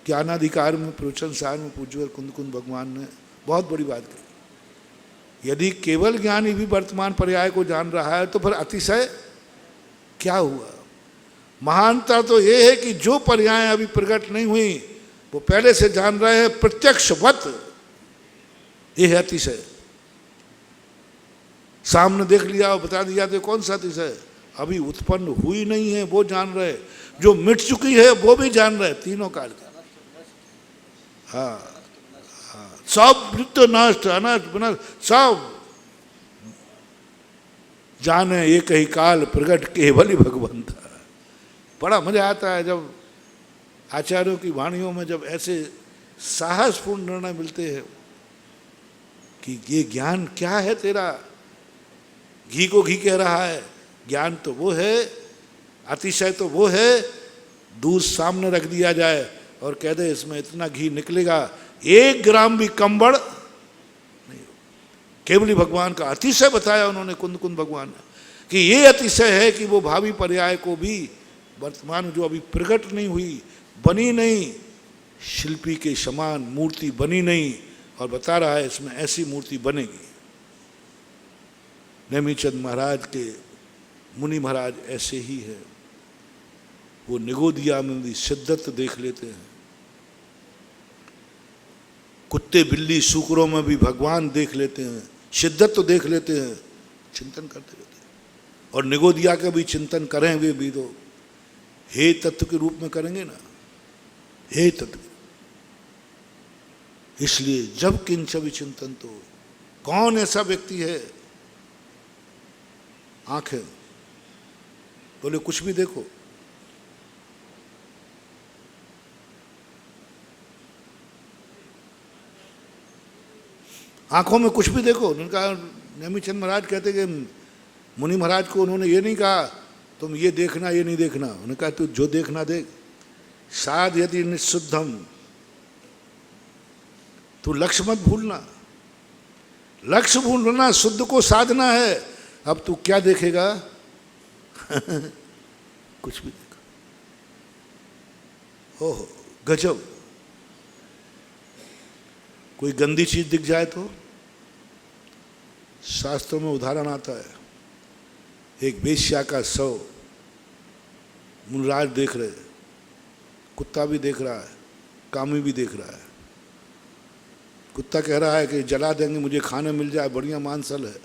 ज्ञानाधिकार में प्रवचन सार में पूज्यवर कुंद भगवान ने बहुत बड़ी बात कही। यदि केवल ज्ञानी भी वर्तमान पर्याय को जान रहा है तो फिर अतिशय क्या हुआ? महानता तो ये है कि जो पर्याय अभी प्रकट नहीं हुई वो पहले से जान रहे हैं, प्रत्यक्षवत। ये है अतिशय। सामने देख लिया और बता दिया तो कौन सा अतिशय? अभी उत्पन्न हुई नहीं है वो जान रहे, जो मिट चुकी है वो भी जान रहे, तीनों काल का। हाँ, सब नित्य नष्ट अनष्ट विनष्ट सब जाने एक ही काल प्रकट केवल ही भगवान था। बड़ा मजा आता है जब आचार्यों की वाणियों में जब ऐसे साहसपूर्ण निर्णय मिलते हैं कि ये ज्ञान क्या है तेरा? घी को घी कह रहा है, ज्ञान तो वो है, अतिशय तो वो है। दूध सामने रख दिया जाए और कह दे इसमें इतना घी निकलेगा, 1 ग्राम भी कम बढ़ नहीं। केवली भगवान का अतिशय बताया उन्होंने, कुंद भगवान ने, कि ये अतिशय है कि वो भावी पर्याय को भी, वर्तमान जो अभी प्रकट नहीं हुई, बनी नहीं, शिल्पी के समान मूर्ति बनी नहीं, और बता रहा है इसमें ऐसी मूर्ति बनेगी। नेमीचंद महाराज के मुनि महाराज ऐसे ही है। वो निगोदिया में भी सिद्धत्व देख लेते हैं, कुत्ते बिल्ली सूकरों में भी भगवान देख लेते हैं, सिद्धत्व देख लेते हैं, चिंतन करते रहते हैं। और निगोदिया का भी चिंतन करेंगे भी तो हे तत्व के रूप में करेंगे ना, हे तत्व। इसलिए जब किंच विचिंतन, तो कौन ऐसा व्यक्ति है? आंखें बोले कुछ भी देखो, आंखों में कुछ भी देखो। उनका नेमीचंद महाराज कहते कि मुनि महाराज को उन्होंने ये नहीं कहा तुम ये देखना ये नहीं देखना, उन्होंने कहा तू जो देखना देख। साध यदि निशुद्धम, तू लक्ष्य मत भूलना, लक्ष्य भूलना शुद्ध को साधना है। अब तू क्या देखेगा? कुछ भी देखा। ओहो गजब। कोई गंदी चीज दिख जाए तो शास्त्रों में उदाहरण आता है, एक वेश्या का शव मुनिराज देख रहे, कुत्ता भी देख रहा है, कामी भी देख रहा है। कुत्ता कह रहा है कि जला देंगे, मुझे खाने मिल जाए, बढ़िया मांसल है।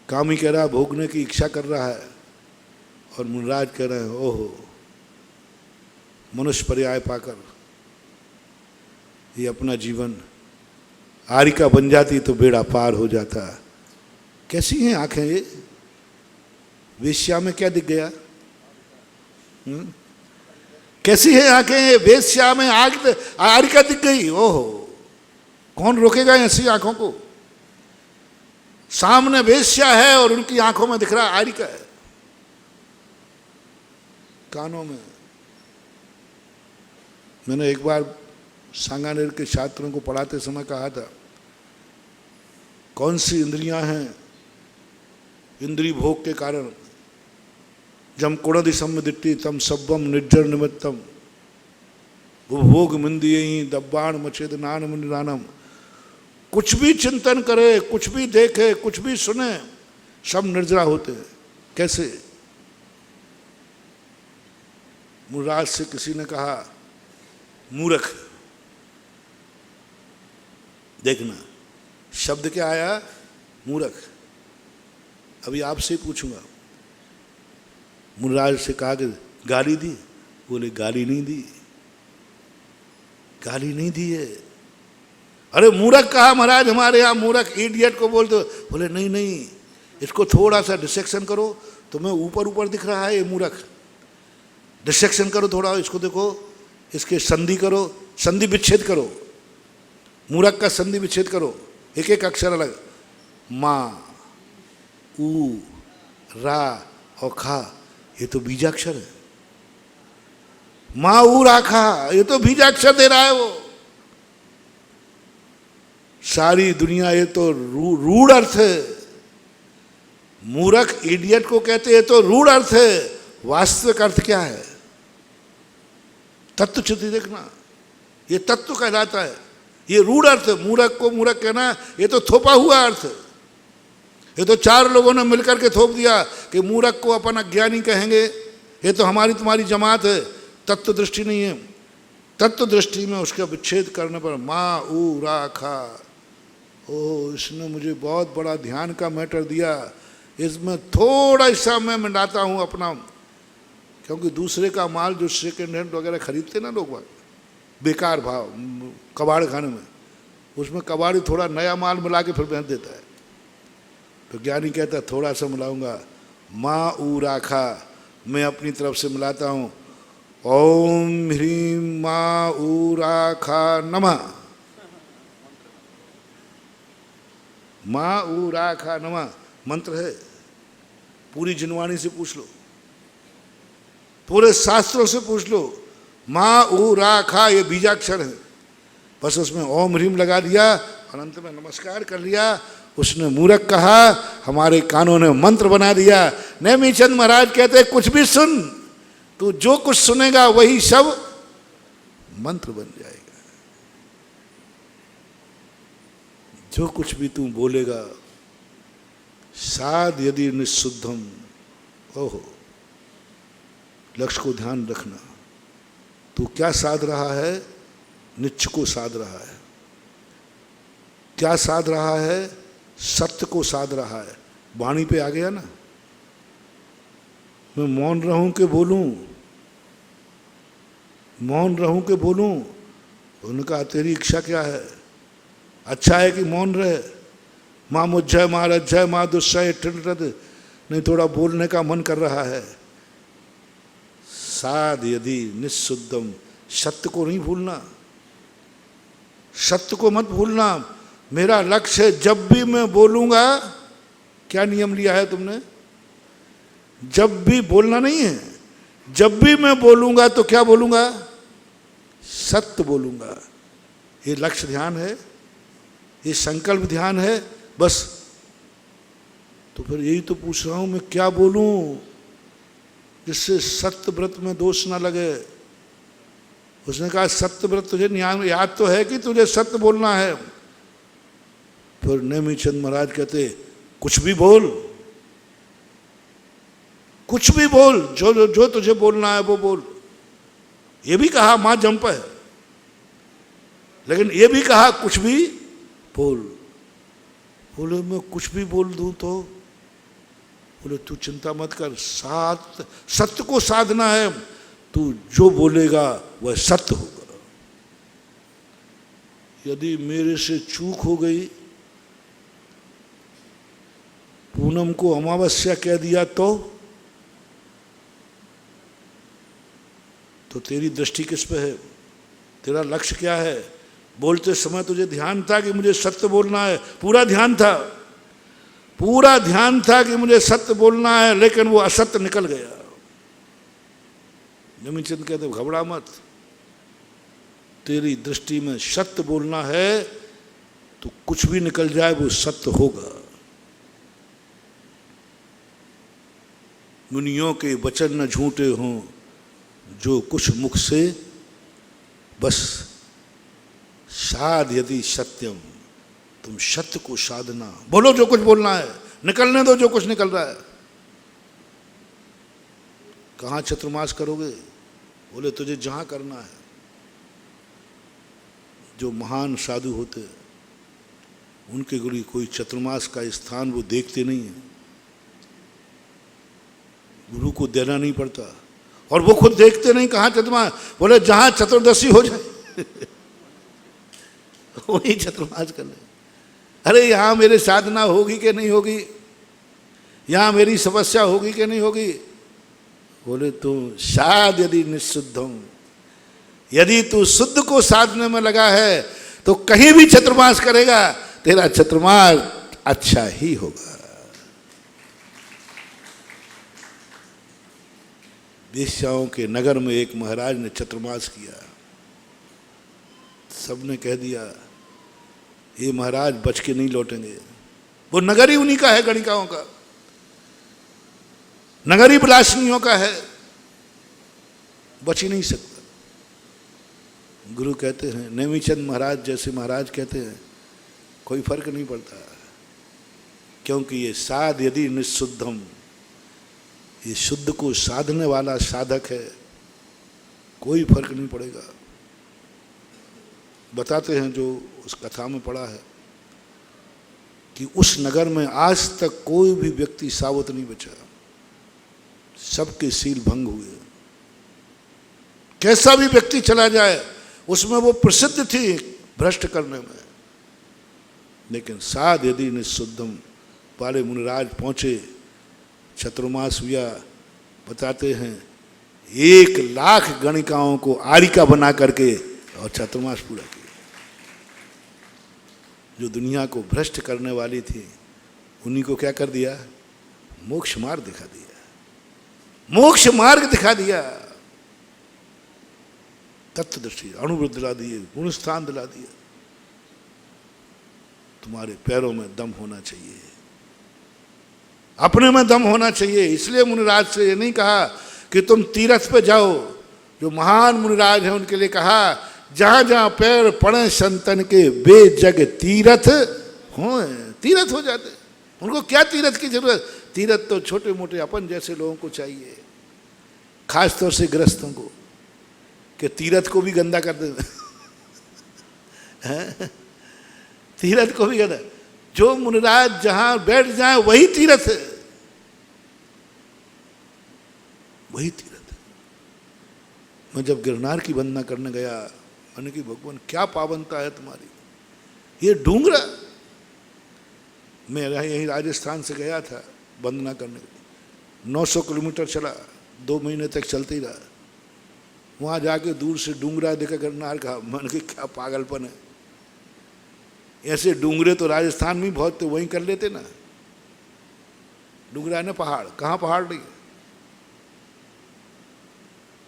कामी कह रहा है भोगने की इच्छा कर रहा है, और मुनिराज कह रहे हैं ओहो मनुष्य पर्याय पाकर ये अपना जीवन आरिका बन जाती तो बेड़ा पार हो जाता। कैसी हैं आंखें ये? वेश्या में क्या दिख गया? कैसी है आंखें ये? वेश्या में आरिका दिख गई। ओहो, कौन रोकेगा ऐसी आंखों को? सामने वेश्या है और उनकी आंखों में दिख रहा आरिका है, कानों में। मैंने एक बार सांगानेर के छात्रों को पढ़ाते समय कहा था, कौन सी इंद्रियां हैं इंद्रिय भोग के कारण जम कुणदि सम्मदिट्टी तम सब्बम निर्जर निमित्तम उपभोग मिंदियहि दब्बाण मचेद नानम निरानम। कुछ भी चिंतन करे, कुछ भी देखे, कुछ भी सुने, सब निर्जरा होते हैं। कैसे? मुराद से किसी ने कहा मूर्ख। देखना शब्द क्या आया? मूर्ख। अभी आपसे ही पूछूंगा, मुराद से कहा कि गाली दी? बोले गाली नहीं दी, गाली नहीं दी है। अरे मूर्ख कहा महाराज, हमारे यहाँ मूर्ख इडियट को बोलते। बोले नहीं नहीं, इसको थोड़ा सा डिसेक्शन करो, तुम्हें ऊपर ऊपर दिख रहा है ये मूर्ख। डिसेक्शन करो थोड़ा, इसको देखो, इसके संधि करो, संधि विच्छेद करो, मूर्ख का संधि विच्छेद करो, एक एक अक्षर अलग। माँ, ऊ, रा और खा, ये तो बीजाक्षर है। माँ, ऊ, रा, खा, ये तो बीजाक्षर दे रहा है वो। सारी दुनिया ये तो रूढ़ अर्थ है। मूर्ख इडियट को कहते हैं तो रूढ़ अर्थ है। वास्तविक अर्थ क्या है? तत्व चित्ती देखना, ये तत्व कहलाता है। ये रूढ़ अर्थ। मूर्ख को मूर्ख कहना, ये तो थोपा हुआ अर्थ है। ये तो चार लोगों ने मिलकर के थोप दिया कि मूर्ख को अपन अज्ञानी कहेंगे। ये तो हमारी तुम्हारी जमात है। तत्व दृष्टि नहीं है। तत्व दृष्टि में उसका विच्छेद करने पर माँ, ऊ, रा, खा। ओह, इसने मुझे बहुत बड़ा ध्यान का मैटर दिया। इसमें थोड़ा सा मैं मिलाता हूँ अपना, क्योंकि दूसरे का माल जो सेकेंड हैंड वगैरह खरीदते ना लोग, बेकार भाव कबाड़ खाने में, उसमें कबाड़ी थोड़ा नया माल मिला के फिर बेच देता है। तो ज्ञानी कहता है थोड़ा सा मिलाऊंगा। माँ, ऊ, राखा मैं अपनी तरफ से मिलाता हूँ। ओम ह्रीम माँ ऊ राखा नमः। माँ ऊ राखा नमः मंत्र है। पूरी जिनवाणी से पूछ लो, पूरे शास्त्रों से पूछ लो। माँ ऊ राखा ये बीजाक्षर है, बस उसमें ओम ह्रीम लगा दिया और अंत में नमस्कार कर लिया। उसने मूर्ख कहा, हमारे कानों ने मंत्र बना दिया। नेमीचंद महाराज कहते कुछ भी सुन, तू जो कुछ सुनेगा वही सब मंत्र बन जाएगा। जो कुछ भी तू बोलेगा, साध यदि निःशुद्धम। ओहो, लक्ष्य को ध्यान रखना। तू क्या साध रहा है? नित्य को साध रहा है। क्या साध रहा है? सत्य को साध रहा है। वाणी पे आ गया ना। मैं मौन रहूं कि बोलूं, मौन रहूं कि बोलूं। उनका तेरी इच्छा क्या है? अच्छा है कि मौन रहे। माँ मुझ्जय, माँ रज्जय, माँ दुस्सय ठिठरद, नहीं थोड़ा बोलने का मन कर रहा है। साध यदि निःशुद्धम, सत्य को नहीं भूलना, सत्य को मत भूलना। मेरा लक्ष्य है जब भी मैं बोलूंगा, क्या नियम लिया है तुमने? जब भी बोलना नहीं है, जब भी मैं बोलूंगा तो क्या बोलूंगा? सत्य बोलूंगा। ये लक्ष्य ध्यान है, ये संकल्प ध्यान है बस। तो फिर यही तो पूछ रहा हूं, मैं क्या बोलूं जिससे सत्य व्रत में दोष ना लगे। उसने कहा सत्य व्रत तुझे याद तो है कि तुझे सत्य बोलना है। फिर नेमीचंद महाराज कहते कुछ भी बोल, कुछ भी बोल, जो जो जो तुझे बोलना है वो बोल। ये भी कहा मां जंप है, लेकिन ये भी कहा कुछ भी बोल। बोले मैं कुछ भी बोल दूं तो? बोले तू चिंता मत कर, सत्य को साधना है। तू जो बोलेगा वह सत्य होगा। यदि मेरे से चूक हो गई, पूनम को अमावस्या कह दिया तो तेरी दृष्टि किस पे है? तेरा लक्ष्य क्या है? बोलते समय तुझे ध्यान था कि मुझे सत्य बोलना है, पूरा ध्यान था, पूरा ध्यान था कि मुझे सत्य बोलना है, लेकिन वो असत्य निकल गया। नेमिचंद कहते घबरा मत, तेरी दृष्टि में सत्य बोलना है तो कुछ भी निकल जाए वो सत्य होगा। मुनियों के वचन न झूठे हों, जो कुछ मुख से बस साध यदि सत्यम, तुम सत्य को साधना, बोलो जो कुछ बोलना है, निकलने दो जो कुछ निकल रहा है। कहाँ चतुर्मास करोगे? बोले तुझे जहां करना है। जो महान साधु होते उनके लिए कोई चतुर्मास का स्थान वो देखते नहीं है, गुरु को देना नहीं पड़ता, और वो खुद देखते नहीं कहाँ चतुर्मास। बोले जहां चतुर्दशी हो जाए वही चतुर्मास कर ले। अरे यहाँ मेरे साधना होगी कि नहीं होगी, यहाँ मेरी समस्या होगी कि नहीं होगी। बोले तू साध यदि निशुद्धम, यदि तू शुद्ध को साधने में लगा है तो कहीं भी चतुर्मास करेगा, तेरा चतुर्मास अच्छा ही होगा। वेश्याओं के नगर में एक महाराज ने चतुर्मास किया। सबने कह दिया ये महाराज बच के नहीं लौटेंगे। वो नगर ही उन्हीं का है, गणिकाओं का, नगर ही विलासिनियों का है, बच ही नहीं सकता। गुरु कहते हैं, नेमिचंद महाराज जैसे महाराज कहते हैं कोई फर्क नहीं पड़ता, क्योंकि ये साध यदि निशुद्धम, ये शुद्ध को साधने वाला साधक है, कोई फर्क नहीं पड़ेगा। बताते हैं जो उस कथा में पढ़ा है कि उस नगर में आज तक कोई भी व्यक्ति सावत नहीं बचा, सबके सील भंग हुए। कैसा भी व्यक्ति चला जाए उसमें वो प्रसिद्ध थी भ्रष्ट करने में, लेकिन साध यदि निशुद्धम वाले मुनिराज पहुंचे, चतुर्मास हुआ। बताते हैं 1,00,000 गणिकाओं को आरिका बना करके और चतुर्मास पूरा किया। जो दुनिया को भ्रष्ट करने वाली थी उन्हीं को क्या कर दिया? मोक्ष मार्ग दिखा दिया, मोक्ष मार्ग दिखा दिया, तत्वदर्शी अनुभव दिला दिए, गुण स्थान दिला दिया। तुम्हारे पैरों में दम होना चाहिए, अपने में दम होना चाहिए। इसलिए मुनिराज से ये नहीं कहा कि तुम तीर्थ पे जाओ। जो महान मुनिराज हैं उनके लिए कहा जहां जहां पैर पड़े संतन के वे जग तीर्थ हो, तीर्थ हो जाते। उनको क्या तीर्थ की जरूरत? तीर्थ तो छोटे मोटे अपन जैसे लोगों को चाहिए, खास तौर से गृहस्थों को, कि तीर्थ को भी गंदा कर दे तीर्थ को भी गंदा। जो मुनिराज जहां बैठ जाए वही तीर्थ है, वही तीर्थ है। मैं जब गिरनार की वंदना करने गया, मैंने कि भगवान क्या पावनता है तुम्हारी, ये डूंगरा। मैं यहीं राजस्थान से गया था वंदना करने, 900 किलोमीटर चला, 2 महीने तक चलते ही रहा। वहां जाके दूर से डूंगरा देखा गिरनार का, मैंने कि क्या पागलपन है। ऐसे डूंगरे तो राजस्थान में बहुत थे, वहीं कर लेते ना। डूंगरा ने पहाड़, कहाँ पहाड़ नहीं है,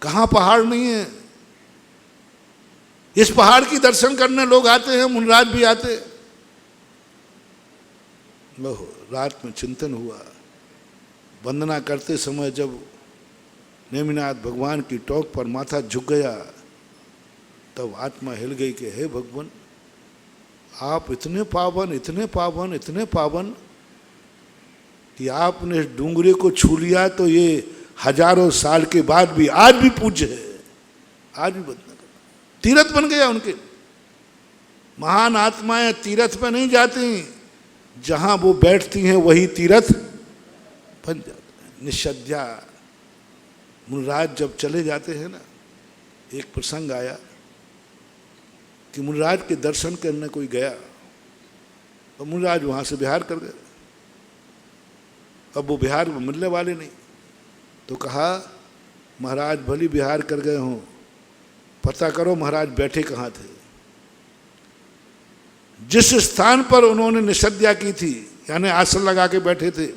कहाँ पहाड़ नहीं है। इस पहाड़ की दर्शन करने लोग आते हैं, मुनिराज भी आते। रात में चिंतन हुआ, वंदना करते समय जब नेमिनाथ भगवान की टोक पर माथा झुक गया, तब आत्मा हिल गई कि हे भगवान, आप इतने पावन, इतने पावन, इतने पावन कि आपने डूंगरे को छू लिया तो ये हजारों साल के बाद भी आज भी पूज्य है, आज भी बदना कर, तीर्थ बन गया उनके। महान आत्माएं तीर्थ पे नहीं जाती, जहां वो बैठती हैं वही तीर्थ बन जाता है। निषद्या मुनिराज जब चले जाते हैं ना, एक प्रसंग आया कि मुनिराज के दर्शन करने कोई गया और मुनिराज वहाँ से बिहार कर गए। अब वो बिहार में मिलने वाले नहीं, तो कहा महाराज भली बिहार कर गए हों, पता करो महाराज बैठे कहाँ थे। जिस स्थान पर उन्होंने निषद्या की थी, यानी आसन लगा के बैठे थे,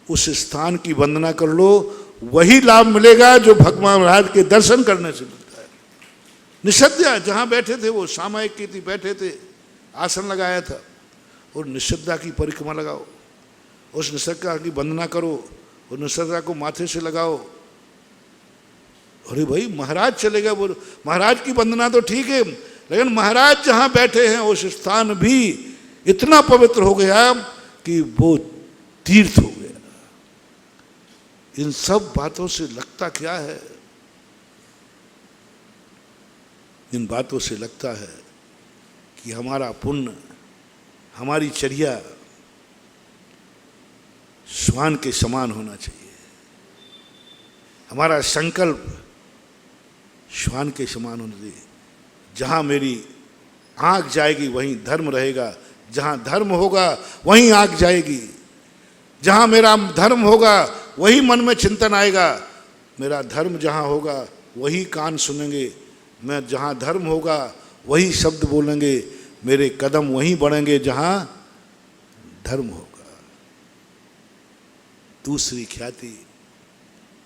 उस स्थान की वंदना कर लो, वही लाभ मिलेगा जो भगवान महाराज के दर्शन करने से मिलता है। निषद्या जहाँ बैठे थे, वो सामायिक की थी, बैठे थे, आसन लगाया था, और निषद्या की परिक्रमा लगाओ, उस निषद्या की वंदना करो, और निषद्या को माथे से लगाओ। अरे भाई महाराज चले गए, वो महाराज की वंदना तो ठीक है, लेकिन महाराज जहाँ बैठे हैं उस स्थान भी इतना पवित्र हो गया कि वो तीर्थ हो गया। इन सब बातों से लगता क्या है? इन बातों से लगता है कि हमारा पुण्य, हमारी चर्या श्वान के समान होना चाहिए, हमारा संकल्प श्वान के समान होना चाहिए। जहाँ मेरी आँख जाएगी वहीं धर्म रहेगा, जहाँ धर्म होगा वहीं आँख जाएगी, जहाँ मेरा धर्म होगा वही मन में चिंतन आएगा, मेरा धर्म जहाँ होगा वही कान सुनेंगे, मैं जहाँ धर्म होगा वही शब्द बोलेंगे, मेरे कदम वहीं बढ़ेंगे जहाँ धर्म होगा। दूसरी ख्याति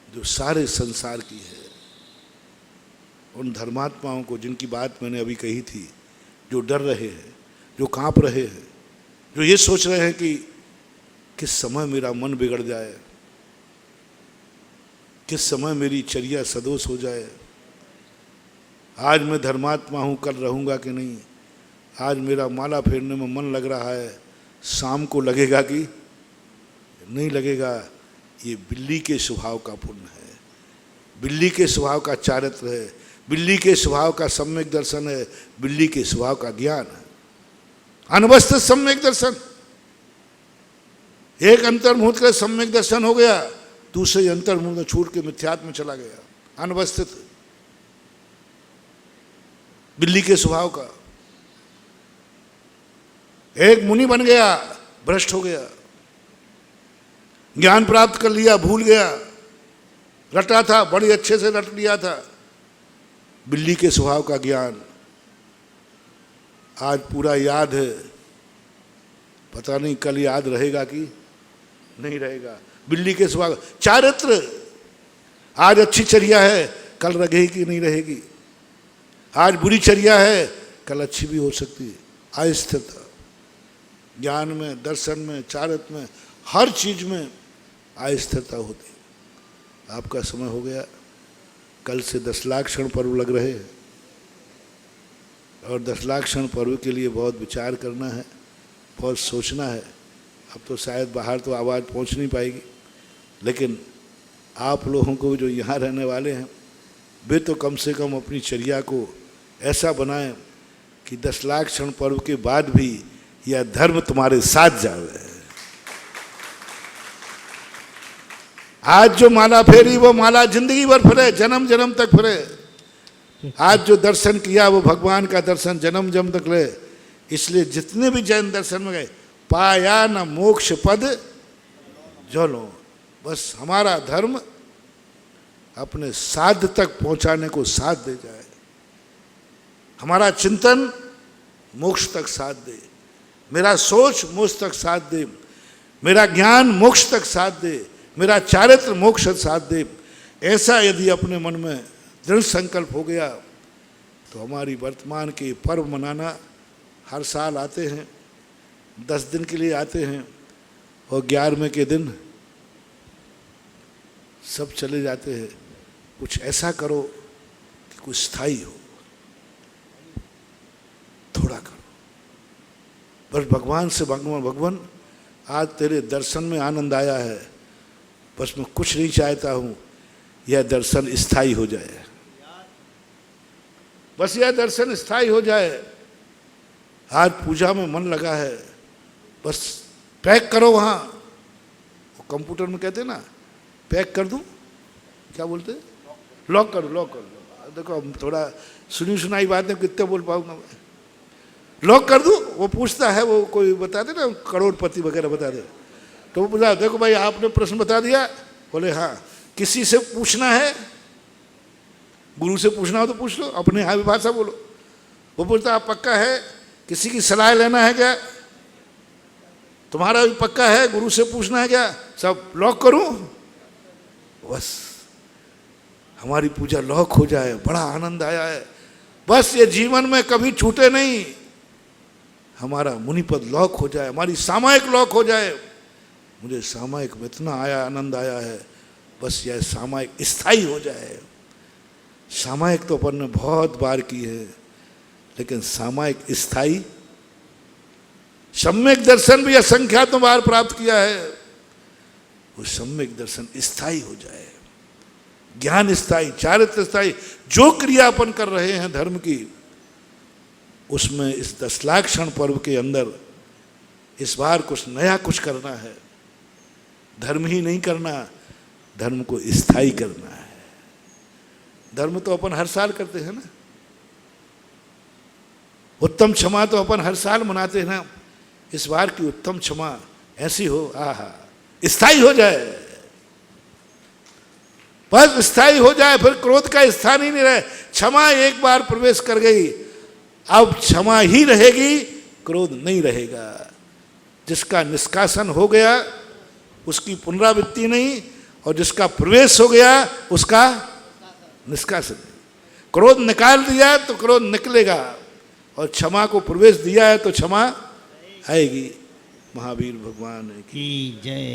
जो सारे संसार की है, उन धर्मात्माओं को जिनकी बात मैंने अभी कही थी, जो डर रहे हैं, जो कांप रहे हैं, जो ये सोच रहे हैं कि किस समय मेरा मन बिगड़ जाए, किस समय मेरी चर्या सदोष हो जाए, आज मैं धर्मात्मा हूँ कल रहूँगा कि नहीं, आज मेरा माला फेरने में मन लग रहा है, शाम को लगेगा कि नहीं लगेगा। ये बिल्ली के स्वभाव का पुण्य है, बिल्ली के स्वभाव का चारित्र है, बिल्ली के स्वभाव का सम्यक दर्शन है, बिल्ली के स्वभाव का ज्ञान है, अनवस्थित सम्यक दर्शन। एक अंतर्मुहूर्त का सम्यक दर्शन हो गया, दूसरे अंतर्मुहूर्त में छूट के मिथ्यात्व में चला गया, अनवस्थित बिल्ली के स्वभाव का। एक मुनि बन गया, भ्रष्ट हो गया, ज्ञान प्राप्त कर लिया, भूल गया, रटा था, बड़ी अच्छे से रट लिया था, बिल्ली के स्वभाव का ज्ञान आज पूरा याद है, पता नहीं कल याद रहेगा कि नहीं रहेगा। बिल्ली के स्वभाव चारित्र, आज अच्छी चर्या है, कल रहेगी कि नहीं रहेगी, आज बुरी चर्या है, कल अच्छी भी हो सकती है। अस्थिरता ज्ञान में, दर्शन में, चारित्र में, हर चीज में अस्थिरता होती है। आपका समय हो गया, कल से 10 लाख क्षण पर्व लग रहे हैं, और 10 लाख क्षण पर्व के लिए बहुत विचार करना है, बहुत सोचना है। अब तो शायद बाहर तो आवाज़ पहुंच नहीं पाएगी, लेकिन आप लोगों को जो यहाँ रहने वाले हैं, वे तो कम से कम अपनी चर्या को ऐसा बनाएं कि 10 लाख क्षण पर्व के बाद भी यह धर्म तुम्हारे साथ जावे। आज जो माला फेरी वो माला जिंदगी भर फिरे, जन्म जन्म तक फिरे। आज जो दर्शन किया वो भगवान का दर्शन जन्म जन्म तक ले। इसलिए जितने भी जैन दर्शन में गए, पाया न मोक्ष पद जो लो, बस हमारा धर्म अपने साध तक पहुंचाने को साथ दे जाए, हमारा चिंतन मोक्ष तक साथ दे, मेरा सोच मोक्ष तक साथ दे, मेरा ज्ञान मोक्ष तक साथ दे, मेरा चारित्र मोक्ष साथ दे। ऐसा यदि अपने मन में दृढ़ संकल्प हो गया तो हमारी वर्तमान के पर्व मनाना, हर साल आते हैं, 10 दिन के लिए आते हैं, और 11वें के दिन सब चले जाते हैं। कुछ ऐसा करो कि कुछ स्थायी हो, थोड़ा करो, बस भगवान से भगवान आज तेरे दर्शन में आनंद आया है, बस मैं कुछ नहीं चाहता हूँ, यह दर्शन स्थायी हो जाए, बस यह दर्शन स्थायी हो जाए। आज पूजा में मन लगा है, बस पैक करो। वहाँ कंप्यूटर में कहते हैं ना, पैक कर दूँ, क्या बोलते हैं, लॉक कर दो, लॉक कर दो, देखो अब थोड़ा सुनी सुनाई बातें कितने बोल पाऊंगा मैं, लॉक कर दूं? वो पूछता है, वो कोई बता दे ना, करोड़पति वगैरह बता दे, तो वो पूछा देखो भाई आपने प्रश्न बता दिया, बोले हाँ, किसी से पूछना है, गुरु से पूछना हो तो पूछ लो, अपने यहाँ भी भाषा बोलो। वो पूछता आप पक्का है, किसी की सलाह लेना है क्या, तुम्हारा भी पक्का है, गुरु से पूछना है क्या, सब लॉक करूं? बस हमारी पूजा लॉक हो जाए, बड़ा आनंद आया है। बस ये जीवन में कभी छूटे नहीं, हमारा मुनिपद लॉक हो जाए, हमारी सामायिक लॉक हो जाए। मुझे सामायिक में इतना आनंद आया है, बस यह सामायिक स्थायी हो जाए। सामायिक तो अपन ने बहुत बार की है, लेकिन सामायिक स्थायी, सम्यक दर्शन भी असंख्यात बार प्राप्त किया है, वो सम्यक दर्शन स्थायी हो जाए, ज्ञान स्थायी, चारित्र स्थायी। जो क्रिया अपन कर रहे हैं धर्म की, उसमें इस 10 लाख क्षण पर्व के अंदर इस बार कुछ नया कुछ करना है। धर्म ही नहीं करना, धर्म को स्थायी करना है। धर्म तो अपन हर साल करते हैं ना, उत्तम क्षमा तो अपन हर साल मनाते हैं ना, इस बार की उत्तम क्षमा ऐसी हो, आहा, स्थायी हो जाए, बस स्थायी हो जाए, फिर क्रोध का स्थान ही नहीं रहे। क्षमा एक बार प्रवेश कर गई, अब क्षमा ही रहेगी, क्रोध नहीं रहेगा। जिसका निष्कासन हो गया उसकी पुनरावृत्ति नहीं, और जिसका प्रवेश हो गया उसका निष्कासन नहीं। क्रोध निकाल दिया तो क्रोध निकलेगा, और क्षमा को प्रवेश दिया है तो क्षमा आएगी। महावीर भगवान की जय।